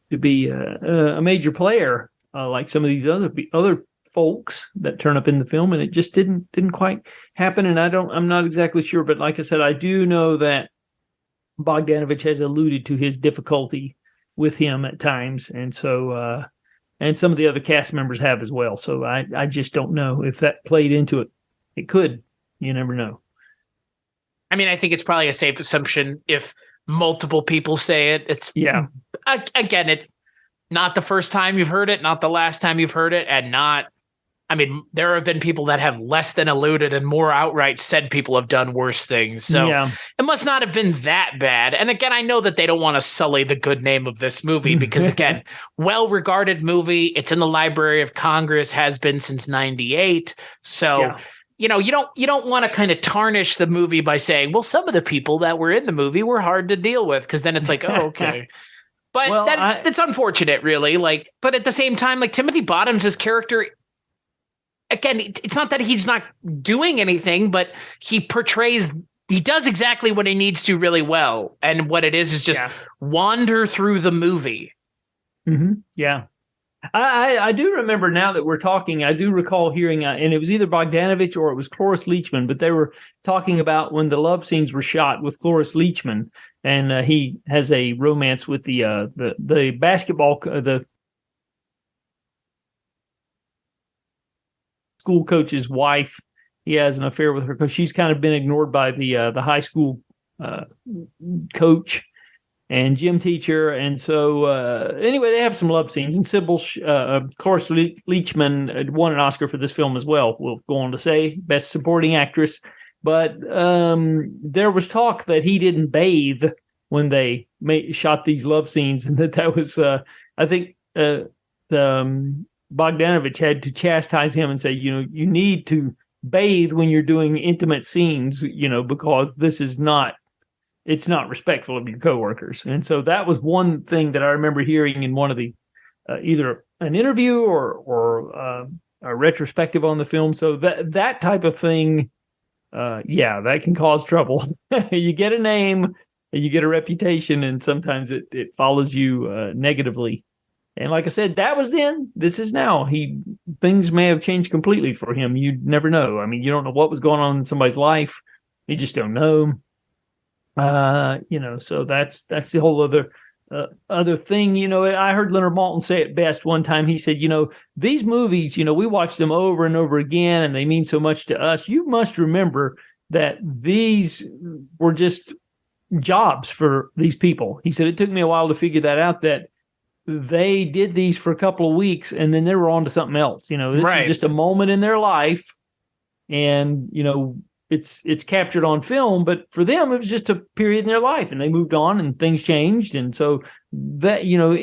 to be a major player like some of these other folks that turn up in the film, and it just didn't quite happen. And I'm not exactly sure, but like I said, I do know that Bogdanovich has alluded to his difficulty with him at times, and so and some of the other cast members have as well. So I just don't know if that played into it. It could. You never know. I mean, I think it's probably a safe assumption if multiple people say it. It's again, it's not the first time you've heard it, not the last time you've heard it, and not. I mean, there have been people that have less than alluded and more outright said people have done worse things. So it must not have been that bad. And again, I know that they don't want to sully the good name of this movie because, again, well-regarded movie. It's in the Library of Congress, has been since 98. So, you don't want to kind of tarnish the movie by saying, well, some of the people that were in the movie were hard to deal with, because then it's like, oh, okay. But that's unfortunate, really. But at the same time, Timothy Bottoms' character, again, it's not that he's not doing anything, but he does exactly what he needs to really well. And what it is just wander through the movie. Mm-hmm. Yeah. I do remember, now that we're talking, I do recall hearing, and it was either Bogdanovich or it was Cloris Leachman, but they were talking about when the love scenes were shot with Cloris Leachman, and he has a romance with the basketball, the school coach's wife. He has an affair with her because she's kind of been ignored by the high school coach and gym teacher. And so anyway, they have some love scenes. And Cloris Leachman won an Oscar for this film as well. We'll go on to say Best Supporting Actress. But there was talk that he didn't bathe when they shot these love scenes, and that was, I think, Bogdanovich had to chastise him and say, you need to bathe when you're doing intimate scenes, because it's not respectful of your coworkers. And so that was one thing that I remember hearing in one of the, either an interview or a retrospective on the film. So that type of thing, that can cause trouble. You get a name, you get a reputation, and sometimes it follows you negatively. And like I said, that was then. This is now. Things may have changed completely for him. You never know. I mean, you don't know what was going on in somebody's life. You just don't know. So that's the whole other thing. I heard Leonard Maltin say it best one time. He said, these movies, we watch them over and over again, and they mean so much to us. You must remember that these were just jobs for these people. He said, it took me a while to figure that out, that they did these for a couple of weeks and then they were on to something else. This is just a moment in their life. And, it's captured on film, but for them it was just a period in their life, and they moved on and things changed. And so that, you know,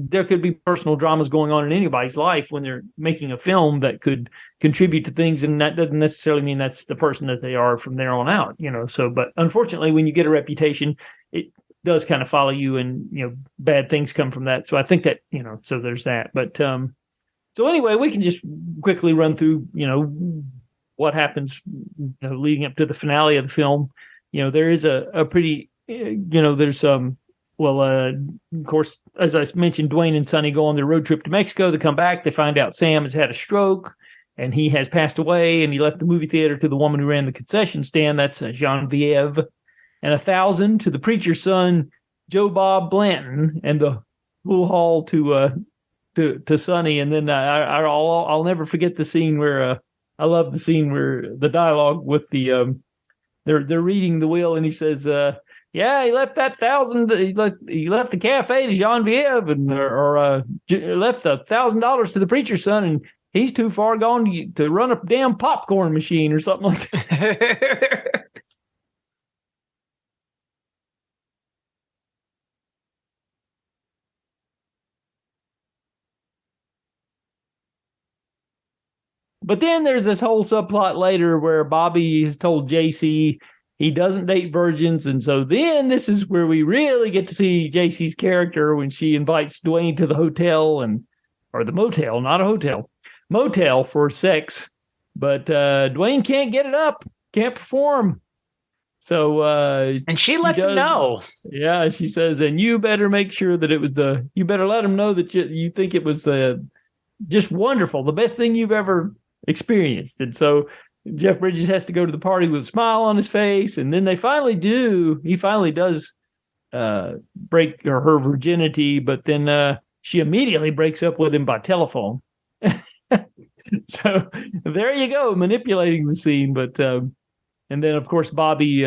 there could be personal dramas going on in anybody's life when they're making a film that could contribute to things, and that doesn't necessarily mean that's the person that they are from there on out, you know. So, but unfortunately, when you get a reputation, it does kind of follow you, and, you know, bad things come from that. So I think that, you know, so there's that. But so anyway, we can just quickly run through, you know, what happens, you know, leading up to the finale of the film. You know, there is a pretty, you know, there's of course, as I mentioned, Dwayne and Sonny go on their road trip to Mexico. They come back, they find out Sam has had a stroke and he has passed away, and he left the movie theater to the woman who ran the concession stand. That's Genevieve. And 1,000 to the preacher's son, Joe Bob Blanton, and the pool hall to Sonny. And then I'll never forget the scene where I love the scene where the dialogue with the they're reading the will, and he says, yeah, he left that 1,000. He left the cafe to Genevieve, and or left the $1,000 to the preacher's son, and he's too far gone to run a damn popcorn machine or something like that. But then there's this whole subplot later where Bobby has told JC he doesn't date virgins. And so then this is where we really get to see JC's character when she invites Dwayne to the hotel, or the motel, not a hotel, motel for sex. But Dwayne can't get it up, can't perform. So and she lets him know. Yeah, she says, and you better make sure that you better let him know that you think it was just wonderful, the best thing you've ever experienced. And so Jeff Bridges has to go to the party with a smile on his face, and then he finally does break her virginity, but then she immediately breaks up with him by telephone. So there you go, manipulating the scene. But and then of course Bobby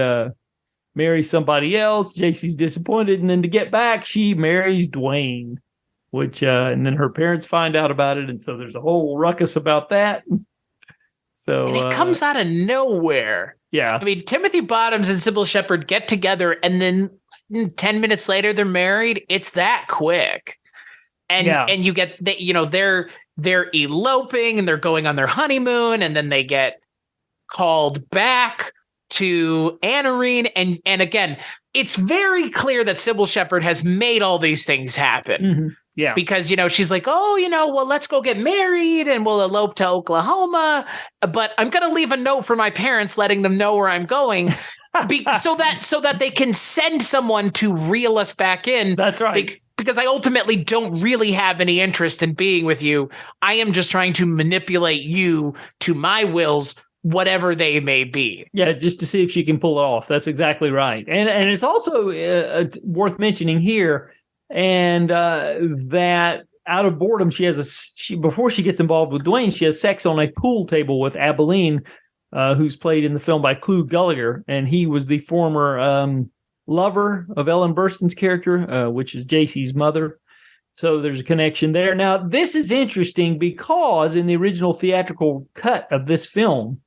marries somebody else. JC's disappointed, and then to get back, she marries Dwayne, which and then her parents find out about it, and so there's a whole ruckus about that. So and it comes out of nowhere. Yeah, I mean, Timothy Bottoms and Cybill Shepherd get together, and then 10 minutes later they're married. It's that quick, and you get that, you know, they're eloping and they're going on their honeymoon, and then they get called back to Anarene, and again, it's very clear that Cybill Shepherd has made all these things happen. Mm-hmm. Yeah. Because, you know, she's like, oh, you know, well, let's go get married and we'll elope to Oklahoma. But I'm going to leave a note for my parents letting them know where I'm going so that they can send someone to reel us back in. That's right. Because I ultimately don't really have any interest in being with you. I am just trying to manipulate you to my wills, whatever they may be. Yeah, just to see if she can pull it off. That's exactly right. And it's also worth mentioning here, and that out of boredom, before she gets involved with Dwayne, she has sex on a pool table with Abilene, who's played in the film by Clu Gallagher, and he was the former lover of Ellen Burstyn's character, which is JC's mother. So there's a connection there. Now, this is interesting because in the original theatrical cut of this film,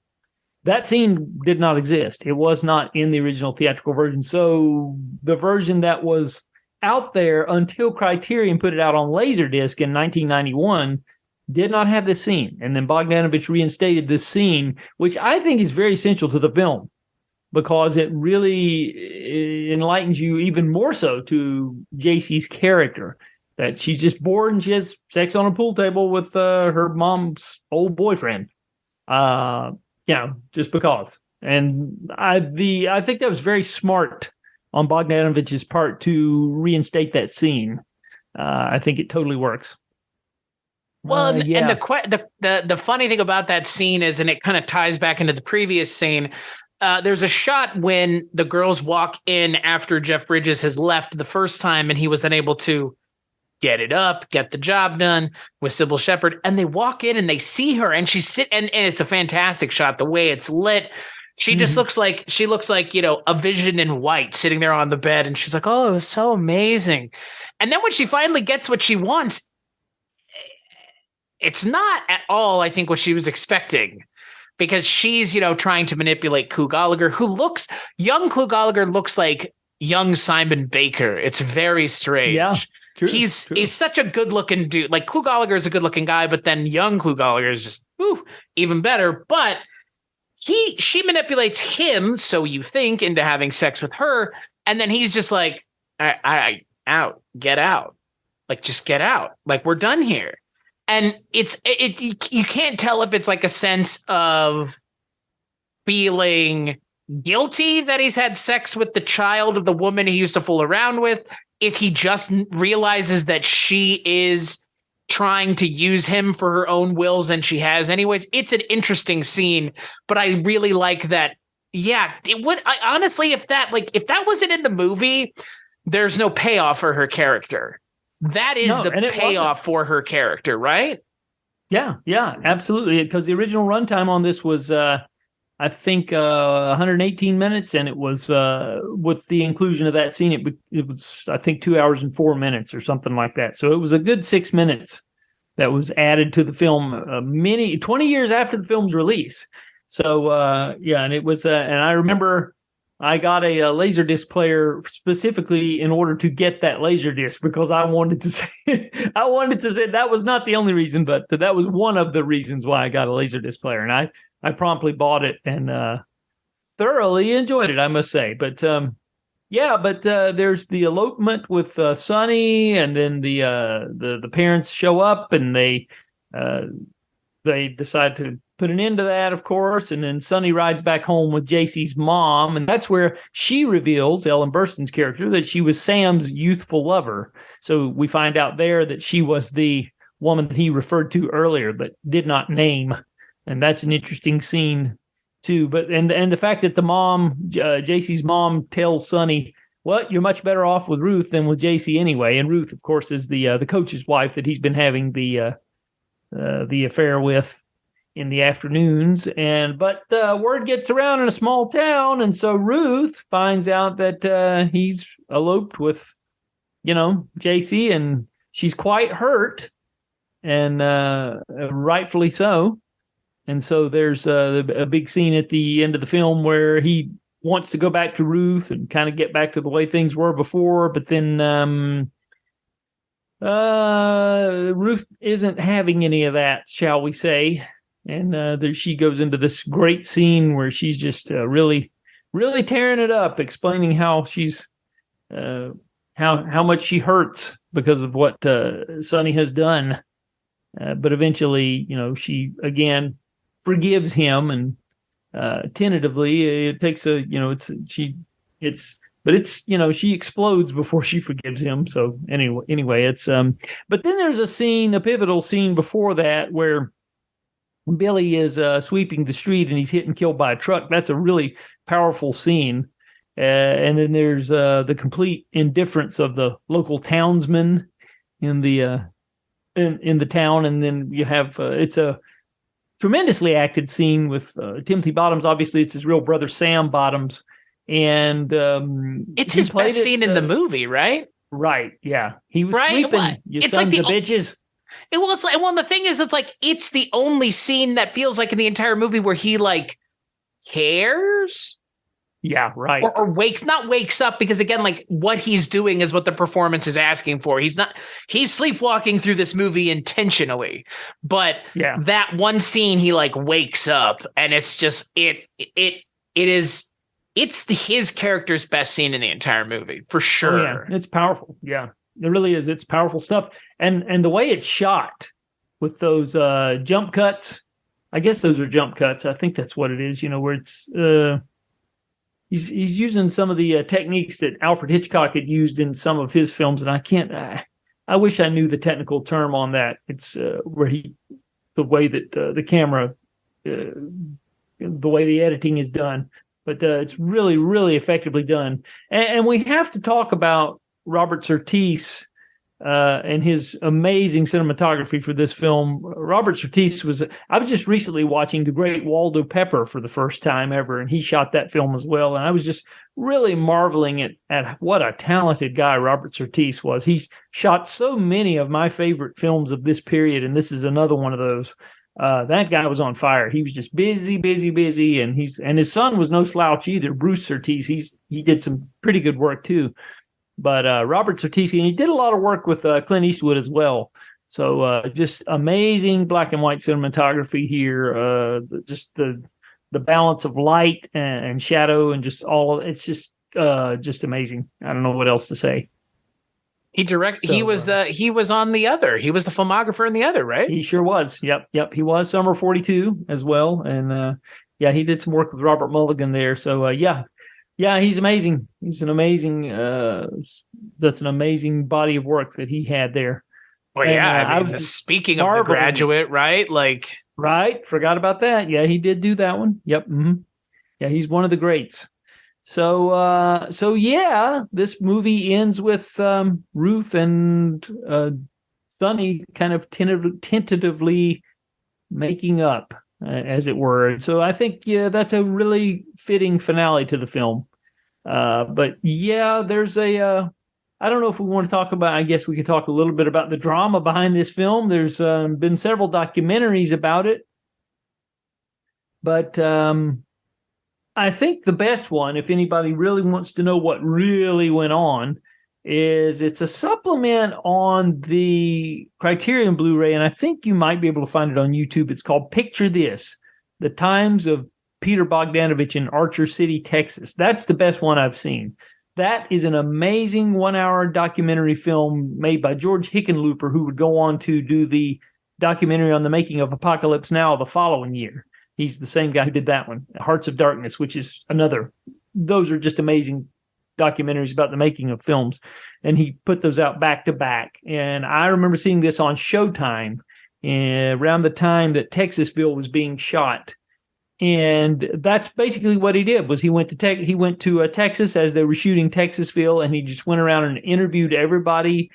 that scene did not exist. It was not in the original theatrical version. So the version that was out there until Criterion put it out on Laserdisc in 1991 did not have this scene. And then Bogdanovich reinstated this scene, which I think is very essential to the film because it really enlightens you even more so to JC's character, that she's just bored and she has sex on a pool table with her mom's old boyfriend. Just because. And I think that was very smart on Bogdanovich's part to reinstate that scene. I think it totally works. Well, and the funny thing about that scene is, and it kind of ties back into the previous scene, there's a shot when the girls walk in after Jeff Bridges has left the first time and he was unable to get it up, get the job done with Cybill Shepherd, and they walk in and they see her and she's and it's a fantastic shot, the way it's lit. She just looks like, you know, a vision in white sitting there on the bed. And she's like, oh, it was so amazing. And then when she finally gets what she wants, it's not at all, I think, what she was expecting. because she's, trying to manipulate Clu Gallagher, young Clu Gallagher looks like young Simon Baker. It's very strange. Yeah, true, he's such a good looking dude. Like Clu Gallagher is a good looking guy, but then young Clu Gallagher is just even better. But she manipulates him, so you think, into having sex with her, and then he's just like, I out, get out, like just get out, like we're done here. And you can't tell if it's like a sense of feeling guilty that he's had sex with the child of the woman he used to fool around with, if he just realizes that she is trying to use him for her own wills and she has anyways. It's an interesting scene, but I really like that. Yeah, it would. Honestly, if that wasn't in the movie, there's no payoff for her character. That is the payoff for her character, right? Yeah, absolutely. Because the original runtime on this was, I think, 118 minutes, and it was with the inclusion of that scene, it was I think 2 hours and 4 minutes or something like that. So it was a good 6 minutes that was added to the film 20 years after the film's release. So and it was, and I remember I got a Laserdisc player specifically in order to get that Laserdisc, because I wanted to say that was not the only reason, but that was one of the reasons why I got a Laserdisc player, and I promptly bought it and thoroughly enjoyed it, I must say. But there's the elopement with Sonny, and then the parents show up, and they decide to put an end to that, of course. And then Sonny rides back home with JC's mom, and that's where she reveals, Ellen Burstyn's character, that she was Sam's youthful lover. So we find out there that she was the woman that he referred to earlier but did not name. And that's an interesting scene too. But and the fact that the mom, JC's mom, tells Sonny, "Well, you're much better off with Ruth than with JC anyway." And Ruth, of course, is the coach's wife that he's been having the affair with in the afternoons. But word gets around in a small town, and so Ruth finds out that he's eloped with, JC, and she's quite hurt, and rightfully so. And so there's a big scene at the end of the film where he wants to go back to Ruth and kind of get back to the way things were before. But then Ruth isn't having any of that, shall we say. And she goes into this great scene where she's just really, really tearing it up, explaining how she's how much she hurts because of what Sonny has done. But eventually, she again forgives him, and tentatively it takes she explodes before she forgives him. So anyway, it's but then there's a pivotal scene before that where Billy is sweeping the street and he's hit and killed by a truck. That's a really powerful scene. And then there's the complete indifference of the local townsmen in the town, and then you have it's a tremendously acted scene with Timothy Bottoms. Obviously, it's his real brother Sam Bottoms, and it's his best scene in the movie, right? Right, yeah. He was sweeping. You it's sons like of bitches. The thing is, it's the only scene that feels like in the entire movie where he cares. Yeah, right. Or wakes up, because again, what he's doing is what the performance is asking for. He's sleepwalking through this movie intentionally, but that one scene he wakes up, and it's just his character's best scene in the entire movie for sure. Oh, yeah. It's powerful. Yeah, it really is. It's powerful stuff, and the way it's shot with those jump cuts. I guess those are jump cuts. I think that's what it is. Where it's. He's using some of the techniques that Alfred Hitchcock had used in some of his films, and I wish I knew the technical term on that. It's the way that the camera, the way the editing is done, but it's really, really effectively done. And we have to talk about Robert Surtees and his amazing cinematography for this film. Robert Surtees I was just recently watching The Great Waldo Pepper for the first time ever, and he shot that film as well. And I was just really marveling at what a talented guy Robert Surtees was. He shot so many of my favorite films of this period, and this is another one of those. That guy was on fire. He was just busy, and his son was no slouch either. Bruce Surtees, he did some pretty good work too. But Robert Surtees, and he did a lot of work with Clint Eastwood as well. So just amazing black and white cinematography here. Just the balance of light and shadow and just all. It's just amazing. I don't know what else to say. He was on The Other. He was the filmographer in The Other, right? He sure was. Yep. He was Summer 42 as well. And he did some work with Robert Mulligan there. So he's amazing. He's an amazing that's an amazing body of work that he had there. Well, and, speaking of The Graduate, right? Right. Forgot about that. Yeah, he did do that one. Yep. Mm-hmm. Yeah, he's one of the greats. So this movie ends with Ruth and Sonny kind of tentatively making up, as it were. So I think that's a really fitting finale to the film. But there's I don't know if we want to talk about. I guess we could talk a little bit about the drama behind this film. There's been several documentaries about it, but I think the best one, if anybody really wants to know what really went on, is it's a supplement on the Criterion Blu-ray, and I think you might be able to find it on YouTube. It's called Picture This: The Times of Peter Bogdanovich in Archer City, Texas. That's the best one I've seen. That is an amazing 1-hour documentary film made by George Hickenlooper, who would go on to do the documentary on the making of Apocalypse Now the following year. He's the same guy who did that one, Hearts of Darkness, which is another. Those are just amazing documentaries about the making of films. And he put those out back to back. And I remember seeing this on Showtime around the time that Texasville was being shot. And that's basically what he did. Was he went to Texas as they were shooting Texasville, and he just went around and interviewed everybody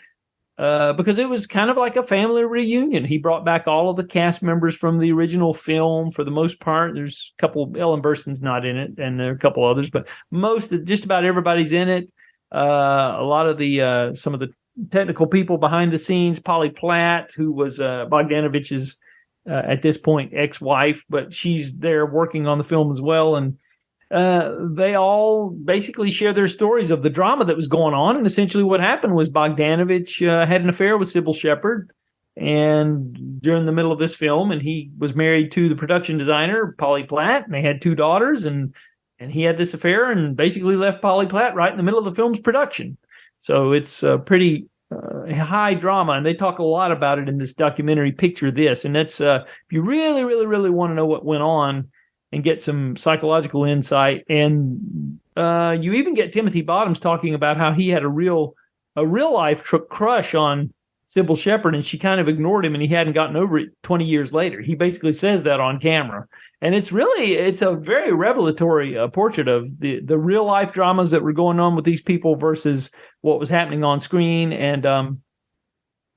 because it was kind of like a family reunion. He brought back all of the cast members from the original film for the most part. There's a couple, Ellen Burstyn's not in it, and there are a couple others, but just about everybody's in it. A lot of the some of the technical people behind the scenes, Polly Platt, who was Bogdanovich's at this point ex-wife, but she's there working on the film as well. And they all basically share their stories of the drama that was going on. And essentially what happened was Bogdanovich had an affair with Cybill Shepherd and during the middle of this film, and he was married to the production designer, Polly Platt, and they had 2 daughters, and he had this affair and basically left Polly Platt right in the middle of the film's production. So it's pretty high drama, and they talk a lot about it in this documentary, Picture This. And that's if you really, really, really want to know what went on and get some psychological insight. And you even get Timothy Bottoms talking about how he had a real life crush on Cybill Shepherd, and she kind of ignored him, and he hadn't gotten over it 20 years later. He basically says that on camera. And it's a very revelatory portrait of the real life dramas that were going on with these people versus what was happening on screen. And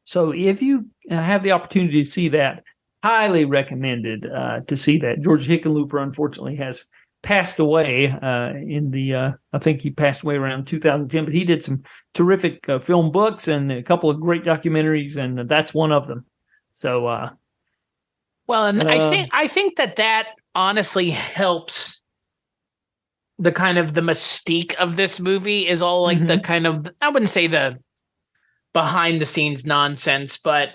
so if you have the opportunity to see that, highly recommended to see that. George Hickenlooper, unfortunately, has passed away I think he passed away around 2010, but he did some terrific film books and a couple of great documentaries, and that's one of them. So, I think that honestly helps the kind of the mystique of this movie is all like the kind of, I wouldn't say the behind the scenes nonsense, but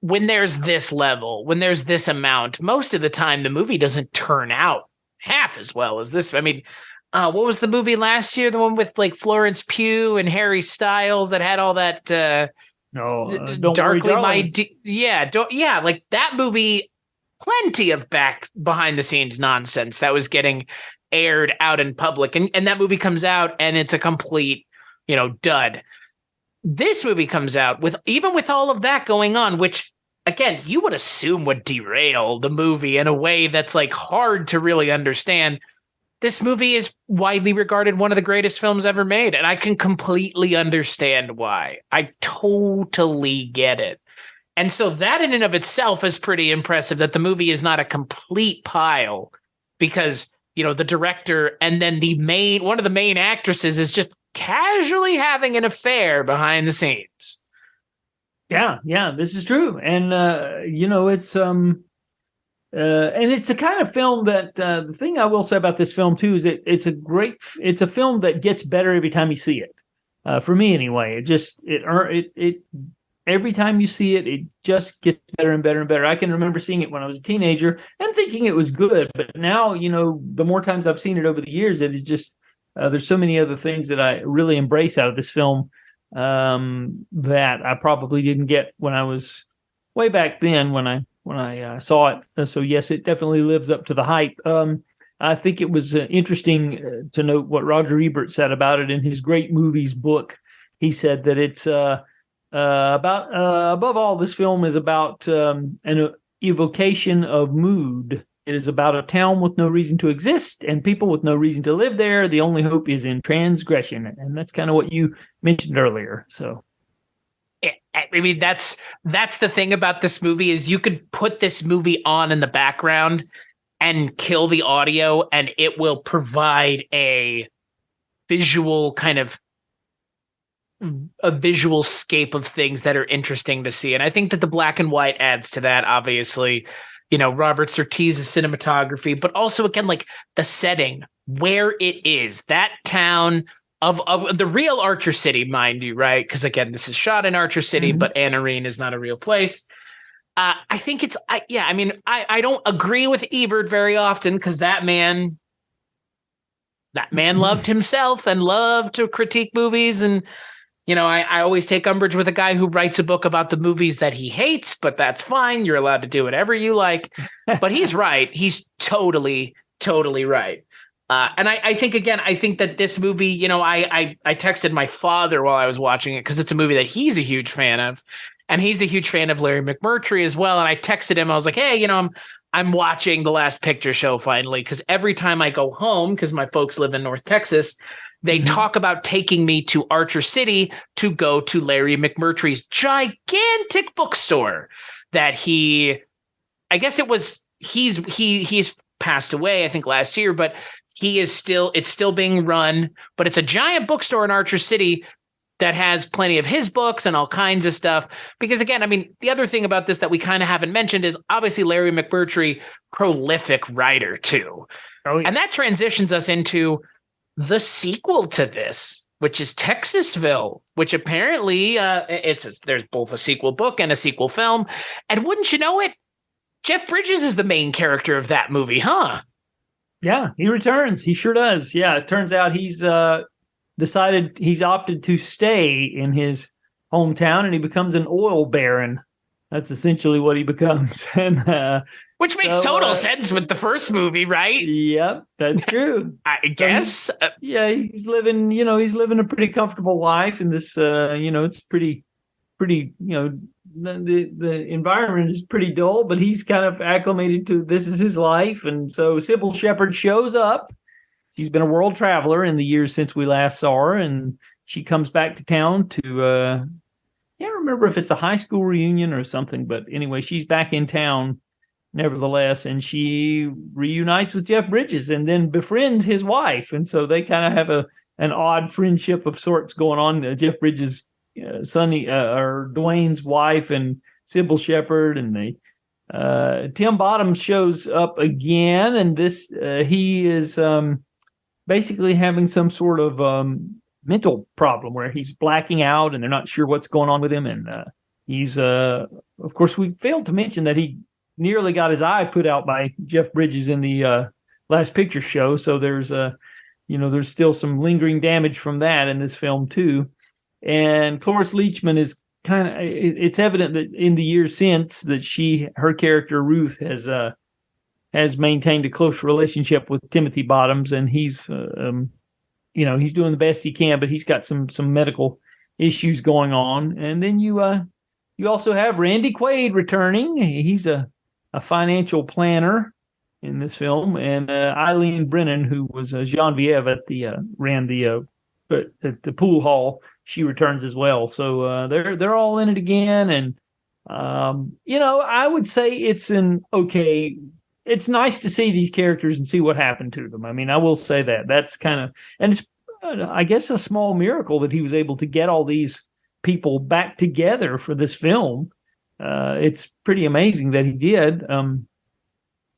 when there's this level, when there's this amount, most of the time the movie doesn't turn out half as well as this. I mean, what was the movie last year? The one with like Florence Pugh and Harry Styles that had all that Darkly My like that movie, plenty of behind the scenes nonsense that was getting aired out in public, and that movie comes out and it's a complete, dud. This movie comes out with all of that going on, which again, you would assume would derail the movie in a way that's like hard to really understand. This movie is widely regarded one of the greatest films ever made, and I can completely understand why. I totally get it. And so that in and of itself is pretty impressive, that the movie is not a complete pile, because, the director and then one of the main actresses is just casually having an affair behind the scenes. Yeah, this is true. And, it's, and it's the kind of film that the thing I will say about this film too is that it's a film that gets better every time you see it. For me anyway, it every time you see it, it just gets better and better and better. I can remember seeing it when I was a teenager and thinking it was good, but now, the more times I've seen it over the years, it is just there's so many other things that I really embrace out of this film that I probably didn't get when I was way back then when I saw it. So yes, it definitely lives up to the hype. I think it was interesting to note what Roger Ebert said about it in his Great Movies book. He said that it's about above all, this film is about an evocation of mood. It is about a town with no reason to exist and people with no reason to live there. The only hope is in transgression, and that's kind of what you mentioned earlier. So, I mean, that's the thing about this movie is you could put this movie on in the background and kill the audio, and it will provide a visual scape of things that are interesting to see. And I think that the black and white adds to that, obviously. Robert Surtees's cinematography, but also, again, like the setting, where it is, that town of the real Archer City, mind you, right? Because, again, this is shot in Archer City, but Anarene is not a real place. I think I don't agree with Ebert very often because that man loved himself and loved to critique movies. And, I always take umbrage with a guy who writes a book about the movies that he hates, but that's fine. You're allowed to do whatever you like. But he's right. He's totally, totally right. And I think that this movie, I texted my father while I was watching it because it's a movie that he's a huge fan of. And he's a huge fan of Larry McMurtry as well. And I texted him. I was like, hey, I'm watching The Last Picture Show finally, because every time I go home, because my folks live in North Texas, they talk about taking me to Archer City to go to Larry McMurtry's gigantic bookstore that he's passed away, I think last year, but it's still being run, but it's a giant bookstore in Archer City that has plenty of his books and all kinds of stuff. Because again, I mean, the other thing about this that we kind of haven't mentioned is obviously Larry McMurtry, prolific writer too. Oh, yeah. And that transitions us into the sequel to this, which is Texasville, which apparently there's both a sequel book and a sequel film. And wouldn't you know it, Jeff Bridges is the main character of that movie, huh? Yeah, he returns. He sure does. Yeah, it turns out he's opted to stay in his hometown, and he becomes an oil baron. That's essentially what he becomes. And which makes total sense with the first movie, right? Yep, that's true. I guess. He's living a pretty comfortable life in this, it's pretty, the environment is pretty dull, but he's kind of acclimated to this is his life. And so Cybill Shepherd shows up. She's been a world traveler in the years since we last saw her, and she comes back to town to, can't remember if it's a high school reunion or something, but anyway, she's back in town nevertheless, and she reunites with Jeff Bridges and then befriends his wife. And so they kind of have an odd friendship of sorts going on. Jeff Bridges' son, or Dwayne's wife, and Cybill Shepherd, and Tim Bottoms shows up again, and this he is basically having some sort of mental problem where he's blacking out and they're not sure what's going on with him. And he's, of course, we failed to mention that he nearly got his eye put out by Jeff Bridges in the Last Picture Show. So there's there's still some lingering damage from that in this film too. And Cloris Leachman is it's evident that in the years since that her character Ruth has maintained a close relationship with Timothy Bottoms, and he's he's doing the best he can, but he's got some medical issues going on. And then you also have Randy Quaid returning. He's a financial planner in this film, and Eileen Brennan, who was Genevieve at the pool hall, she returns as well. So they're all in it again, and I would say it's it's nice to see these characters and see what happened to them. I mean, I will say that's kind of, and it's I guess a small miracle that he was able to get all these people back together for this film. It's pretty amazing that he did.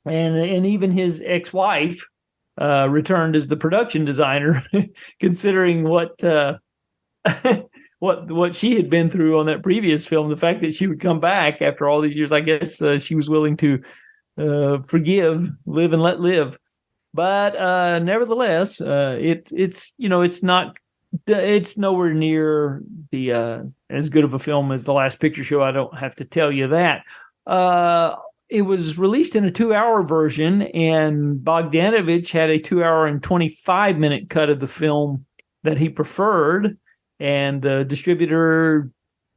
and even his ex-wife returned as the production designer, considering what what she had been through on that previous film. The fact that she would come back after all these years, I guess she was willing to forgive, live and let live. But nevertheless, it's nowhere near the as good of a film as The Last Picture Show. I don't have to tell you that. It was released in a 2-hour version, and Bogdanovich had a 2-hour and 25-minute cut of the film that he preferred. And the distributor,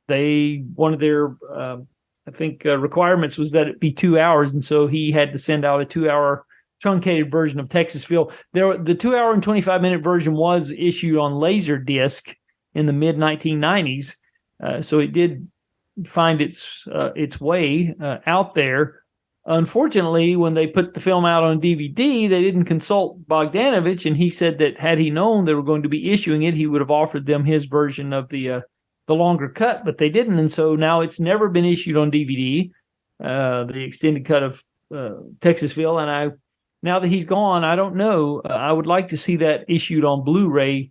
one of their requirements was that it be 2 hours, and so he had to send out a 2-hour truncated version of Texasville. The 2-hour and 25-minute version was issued on Laserdisc in the mid 1990s, so it did find its way out there. Unfortunately, when they put the film out on DVD, they didn't consult Bogdanovich, and he said that had he known they were going to be issuing it, he would have offered them his version of the longer cut, but they didn't, and so now it's never been issued on DVD, the extended cut of Texasville. And now that he's gone, I don't know. I would like to see that issued on Blu-ray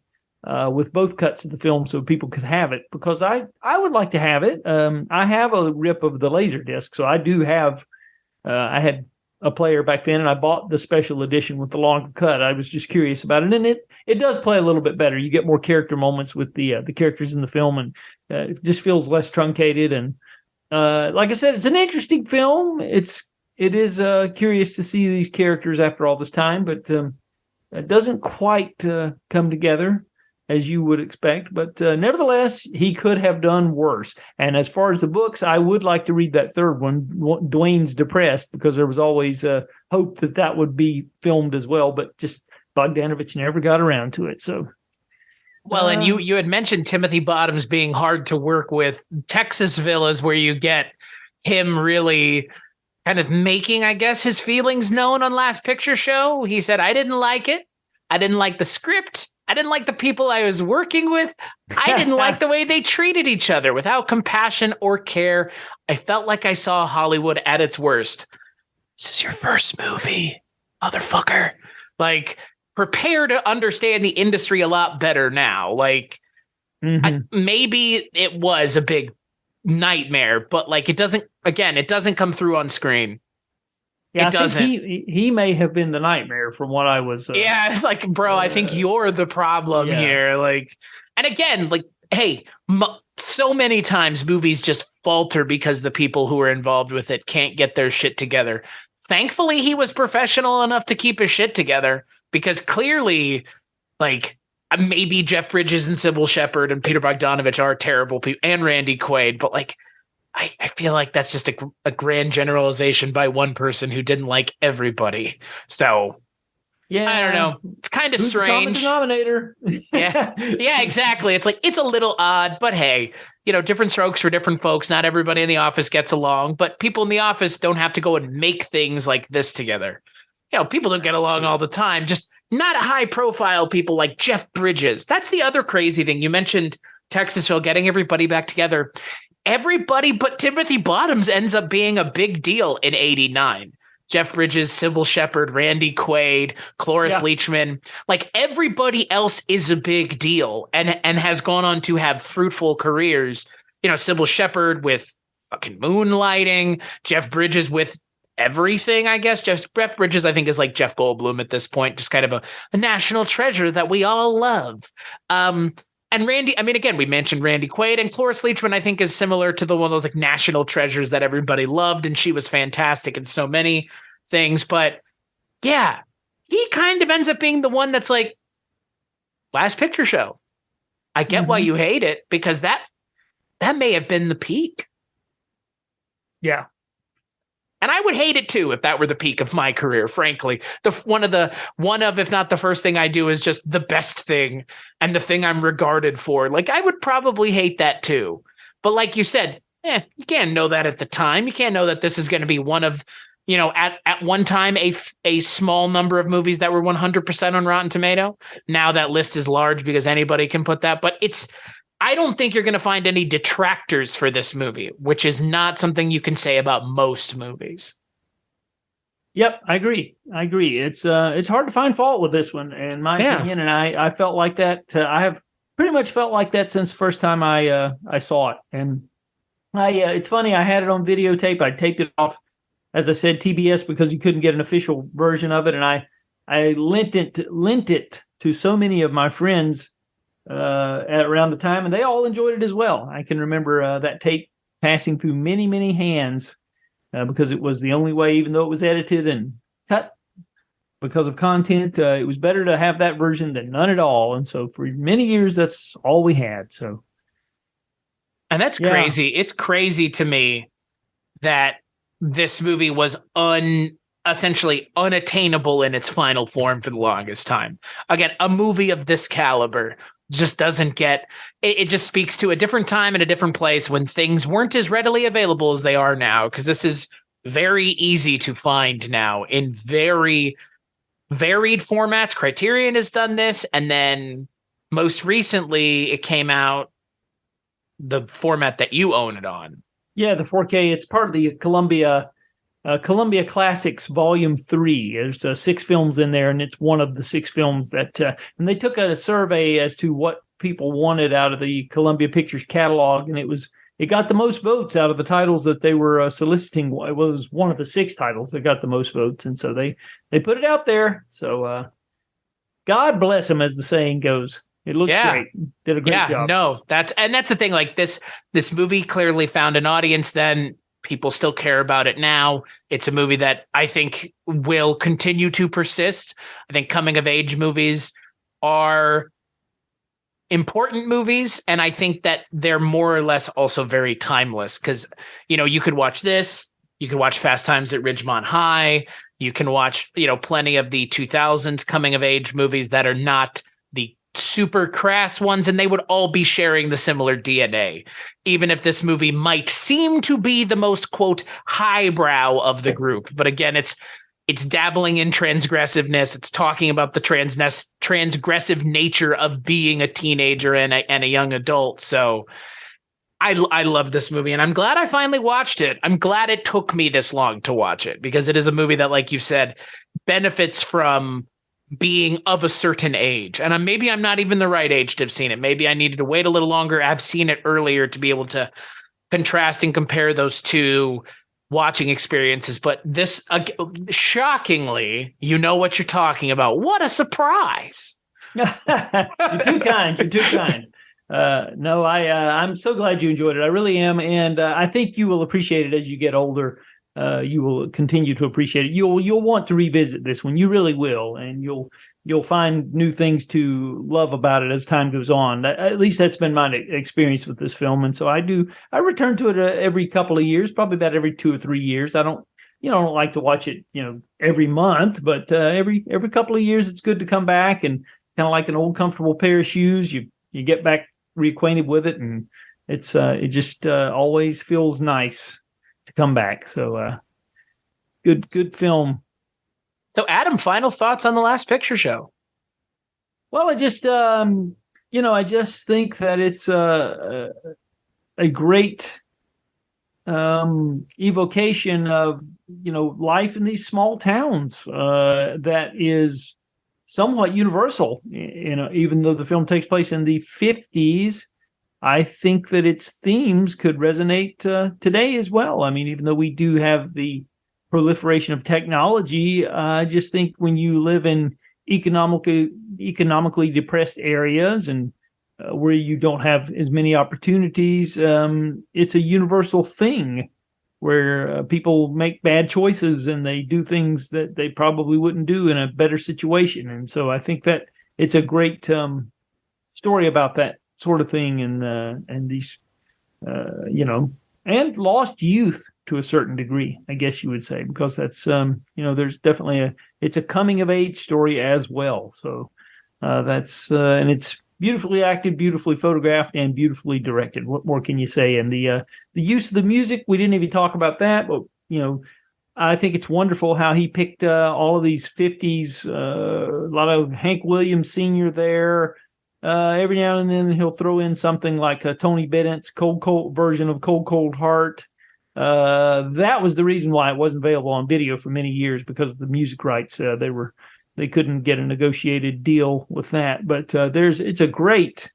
with both cuts of the film so people could have it, because I would like to have it. I have a rip of the Laserdisc, so I do have. I had a player back then, and I bought the special edition with the longer cut. I was just curious about it, and it does play a little bit better. You get more character moments with the characters in the film, and it just feels less truncated. And like I said, it's an interesting film. It is curious to see these characters after all this time, but it doesn't quite come together as you would expect. But nevertheless, he could have done worse. And as far as the books, I would like to read that third one, Dwayne's Depressed, because there was always hope that would be filmed as well. But just Bogdanovich never got around to it. So, well, and you had mentioned Timothy Bottoms being hard to work with. Texasville is where you get him really kind of making, I guess, his feelings known on Last Picture Show. He said, I didn't like it. I didn't like the script. I didn't like the people I was working with. I didn't like the way they treated each other without compassion or care. I felt like I saw Hollywood at its worst. This is your first movie, motherfucker. Like, prepare to understand the industry a lot better now. Like, maybe it was a big nightmare, but like, it doesn't come through on screen. Yeah, it doesn't. He may have been the nightmare from what I was. Yeah, it's like, bro, I think you're the problem here. Like, and again, like, hey, so many times movies just falter because the people who are involved with it can't get their shit together. Thankfully, he was professional enough to keep his shit together, because clearly, like, maybe Jeff Bridges and Cybill Shepherd and Peter Bogdanovich are terrible people, and Randy Quaid, but like, I feel like that's just a grand generalization by one person who didn't like everybody. So, yeah, I don't know. It's kind of strange. The common denominator. Yeah, exactly. It's like, it's a little odd, but hey, different strokes for different folks. Not everybody in the office gets along, but people in the office don't have to go and make things like this together. People don't get along all the time. Just not high profile people like Jeff Bridges. That's the other crazy thing. You mentioned Texasville getting everybody back together. Everybody but Timothy Bottoms ends up being a big deal in '89. Jeff Bridges, Cybill Shepherd, Randy Quaid, Cloris Leachman, like, everybody else is a big deal and has gone on to have fruitful careers. Cybill Shepherd with fucking Moonlighting, Jeff Bridges with everything, I guess. Jeff Bridges, I think, is like Jeff Goldblum at this point, just kind of a national treasure that we all love. And Randy, I mean, again, we mentioned Randy Quaid, and Cloris Leachman, I think, is similar to the one of those like national treasures that everybody loved, and she was fantastic in so many things. But yeah, he kind of ends up being the one that's like, Last Picture Show. I get why you hate it, because that may have been the peak. Yeah. And I would hate it too if that were the peak of my career, frankly. One of, if not the first thing I do is just the best thing and the thing I'm regarded for. Like, I would probably hate that too. But like you said, you can't know that at the time. You can't know that this is going to be one of, at one time, a small number of movies that were 100% on Rotten Tomato. Now that list is large because anybody can put that. But I don't think you're going to find any detractors for this movie, which is not something you can say about most movies. Yep, I agree. It's hard to find fault with this one, in my opinion, and I felt like that. I have pretty much felt like that since the first time I saw it. And it's funny, I had it on videotape. I taped it off, as I said, TBS, because you couldn't get an official version of it, and I lent it to so many of my friends at around the time, and they all enjoyed it as well. I can remember that tape passing through many, many hands. Because it was the only way, even though it was edited and cut because of content, it was better to have that version than none at all. And so for many years, that's all we had. So, and that's crazy. It's crazy to me that this movie was essentially unattainable in its final form for the longest time. Again, a movie of this caliber just doesn't get it. Just speaks to a different time and a different place when things weren't as readily available as they are now, because this is very easy to find now in very varied formats. Criterion has done this, and then most recently it came out the format that you own it on. Yeah, the 4K. It's part of the Columbia Classics Volume 3. There's 6 films in there, and it's one of the 6 films that... and they took a survey as to what people wanted out of the Columbia Pictures catalog, and it got the most votes out of the titles that they were soliciting. It was one of the 6 titles that got the most votes, and so they put it out there. So God bless them, as the saying goes. It looks great. Did a great job. No, that's the thing. Like this movie clearly found an audience then. People still care about it now. It's a movie that I think will continue to persist. I think coming of age movies are important movies, and I think that they're more or less also very timeless, because you could watch this, you could watch Fast Times at Ridgemont High, you can watch plenty of the 2000s coming of age movies that are not the super crass ones, and they would all be sharing the similar DNA, even if this movie might seem to be the most, quote, highbrow of the group. But again, it's dabbling in transgressiveness. It's talking about the transgressive nature of being a teenager and a young adult. So I love this movie, and I'm glad I finally watched it. I'm glad it took me this long to watch it, because it is a movie that, like you said, benefits from being of a certain age. And maybe I'm not even the right age to have seen it. Maybe I needed to wait a little longer. I've seen it earlier to be able to contrast and compare those two watching experiences. But this, shockingly, you know what you're talking about. What a surprise. You're too kind. You're too kind. No, I'm so glad you enjoyed it. I really am. And I think you will appreciate it as you get older. You will continue to appreciate it. You'll want to revisit this one. You really will, and you'll find new things to love about it as time goes on. At least that's been my experience with this film, and so I return to it every couple of years, probably about every 2 or 3 years. I don't like to watch it every month, but every couple of years it's good to come back, and kind of like an old comfortable pair of shoes. You get back reacquainted with it, and it just always feels nice to come back. So good film. So Adam, final thoughts on The Last Picture Show? Well, I just I just think that it's a great evocation of life in these small towns that is somewhat universal. Even though the film takes place in the 50s, I think that its themes could resonate today as well. I mean, even though we do have the proliferation of technology, I just think when you live in economically depressed areas and where you don't have as many opportunities, it's a universal thing where people make bad choices and they do things that they probably wouldn't do in a better situation. And so I think that it's a great story about that sort of thing, and these, and lost youth to a certain degree, I guess you would say, because that's, there's definitely it's a coming of age story as well. So that's, and it's beautifully acted, beautifully photographed, and beautifully directed. What more can you say? And the use of the music, we didn't even talk about that, but, I think it's wonderful how he picked all of these 50s, a lot of Hank Williams Sr. there. Every now and then he'll throw in something like Tony Bennett's Cold version of Cold Heart. That was the reason why it wasn't available on video for many years, because of the music rights. They couldn't get a negotiated deal with that. But it's a great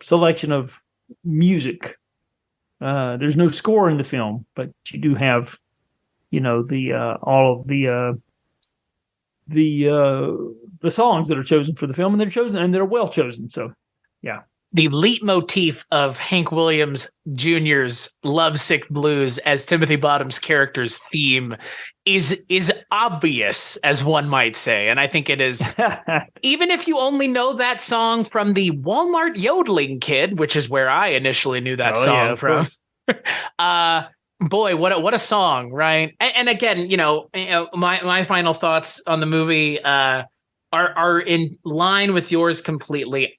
selection of music. There's no score in the film, but you do have, all of the songs that are chosen for the film, and they're well chosen. So, yeah. The leitmotif of Hank Williams Jr.'s Lovesick Blues as Timothy Bottom's character's theme is obvious, as one might say. And I think it is, even if you only know that song from the Walmart Yodeling Kid, which is where I initially knew that song from. Boy, what a song, right? And again, my final thoughts on the movie are in line with yours completely.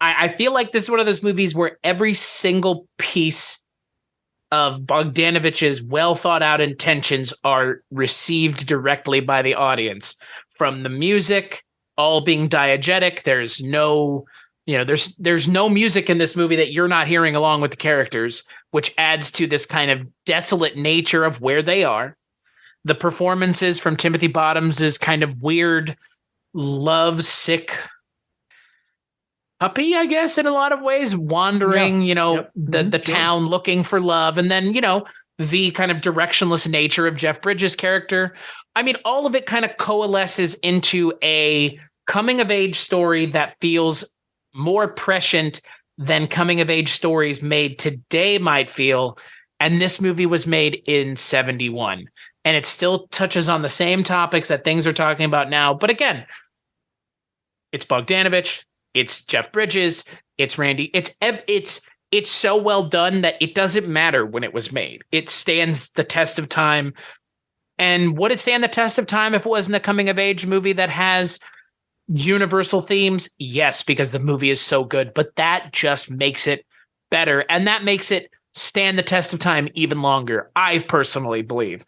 I feel like this is one of those movies where every single piece of Bogdanovich's well thought out intentions are received directly by the audience. From the music, all being diegetic. There's no, there's no music in this movie that you're not hearing along with the characters, which adds to this kind of desolate nature of where they are. The performances from Timothy Bottoms' kind of weird, love-sick puppy, I guess, in a lot of ways, wandering, the town looking for love. And then, the kind of directionless nature of Jeff Bridges' character. I mean, all of it kind of coalesces into a coming-of-age story that feels more prescient than coming-of-age stories made today might feel. And this movie was made in 1971. And it still touches on the same topics that things are talking about now. But again, it's Bogdanovich. It's Jeff Bridges, it's Randy, it's so well done that it doesn't matter when it was made. It stands the test of time. And would it stand the test of time if it wasn't a coming of age movie that has universal themes? Yes, because the movie is so good, but that just makes it better. And that makes it stand the test of time even longer, I personally believe.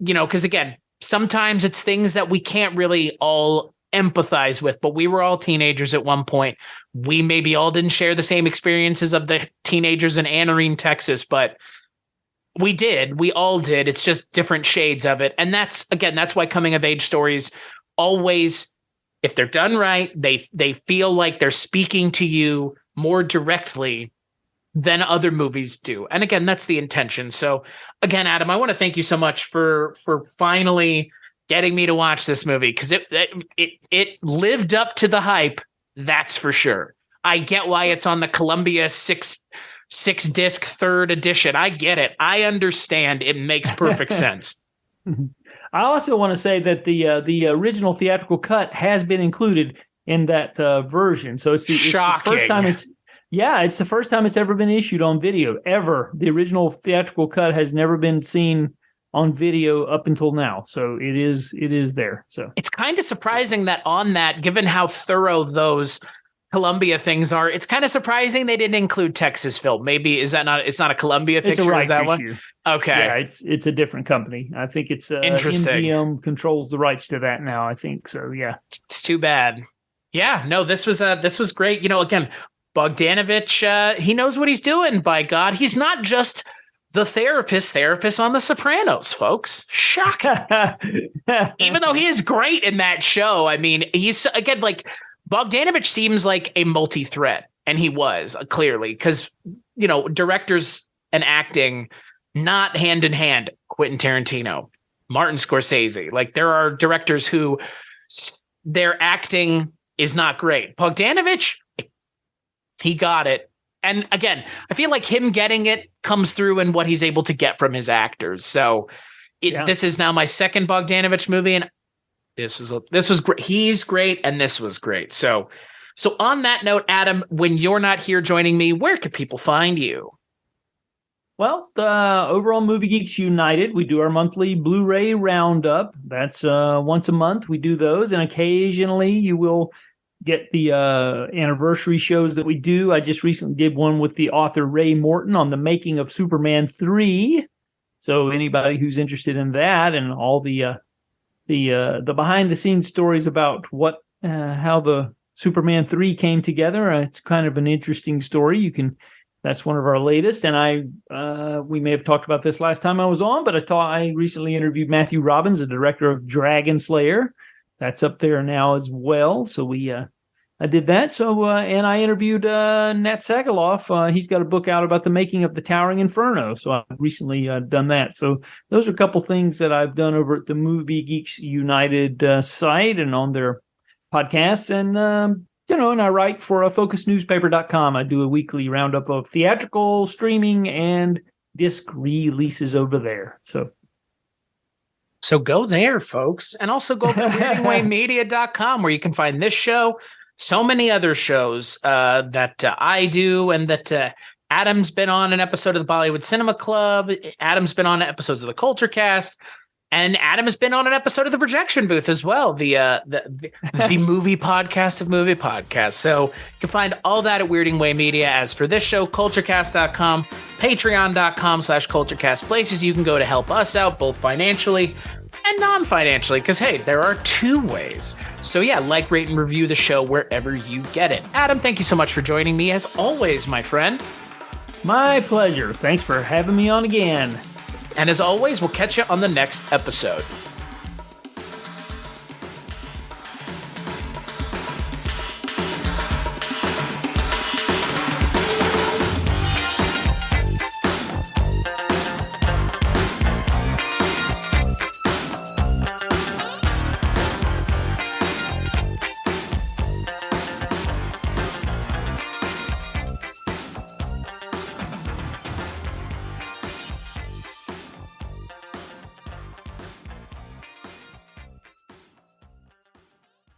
Because again, sometimes it's things that we can't really all empathize with, but we were all teenagers at one point. We maybe all didn't share the same experiences of the teenagers in Anarene, Texas, but we all did. It's just different shades of it. And that's why coming of age stories always, if they're done right, they feel like they're speaking to you more directly than other movies do. And again, that's the intention. So again, Adam, I want to thank you so much for finally getting me to watch this movie, because it lived up to the hype, that's for sure. I get why it's on the Columbia six disc 3rd edition. I get it. I understand. It makes perfect sense. I also want to say that the original theatrical cut has been included in that version. So it's the first time it's the first time it's ever been issued on video ever. The original theatrical cut has never been seen on video up until now. So it is there. So it's kind of surprising that on that, given how thorough those Columbia things are, it's kind of surprising they didn't include Texas Film. Maybe it's not a Columbia picture? It's a rights that issue. One? Okay. Yeah, it's a different company. I think it's interesting. MGM controls the rights to that now, I think. So yeah. It's too bad. Yeah, no, this was great. Again, Bogdanovich, he knows what he's doing, by God. He's not just the therapist on The Sopranos, folks. Shocking. Even though he is great in that show, I mean, he's, again, like, Bogdanovich seems like a multi-threat, and he was, clearly, because, directors and acting, not hand in hand. Quentin Tarantino, Martin Scorsese. Like, there are directors who their acting is not great. Bogdanovich, he got it. And again, I feel like him getting it comes through in what he's able to get from his actors. So this is now my second Bogdanovich movie, and this was great. He's great, and this was great. So on that note, Adam, when you're not here joining me, where can people find you? Well, over on Movie Geeks United, we do our monthly Blu-ray roundup. That's once a month. We do those, and occasionally you will get the anniversary shows that we do. I just recently did one with the author Ray Morton on the making of Superman 3. So anybody who's interested in that and all the behind the scenes stories about how the Superman 3 came together, it's kind of an interesting story. You can That's one of our latest. And we may have talked about this last time I was on, but I recently interviewed Matthew Robbins, the director of Dragon Slayer. That's up there now as well. So I did that. So, and I interviewed Nat Sagaloff. He's got a book out about the making of the Towering Inferno. So I've recently done that. So those are a couple things that I've done over at the Movie Geeks United site and on their podcast. And, and I write for focusnewspaper.com. I do a weekly roundup of theatrical, streaming, and disc releases over there. So go there, folks. And also go to weirdingwaymedia.com where you can find this show, so many other shows that I do, and that Adam's been on an episode of the Bollywood Cinema Club. Adam's been on episodes of the Kulturecast, and Adam has been on an episode of the Projection Booth as well, the movie podcast of movie podcasts. So you can find all that at Weirding Way Media. As for this show, culturecast.com, patreon.com/culturecast, places you can go to help us out, both financially and non-financially, because, hey, there are two ways. So, yeah, like, rate, and review the show wherever you get it. Adam, thank you so much for joining me, as always, my friend. My pleasure. Thanks for having me on again. And as always, we'll catch you on the next episode.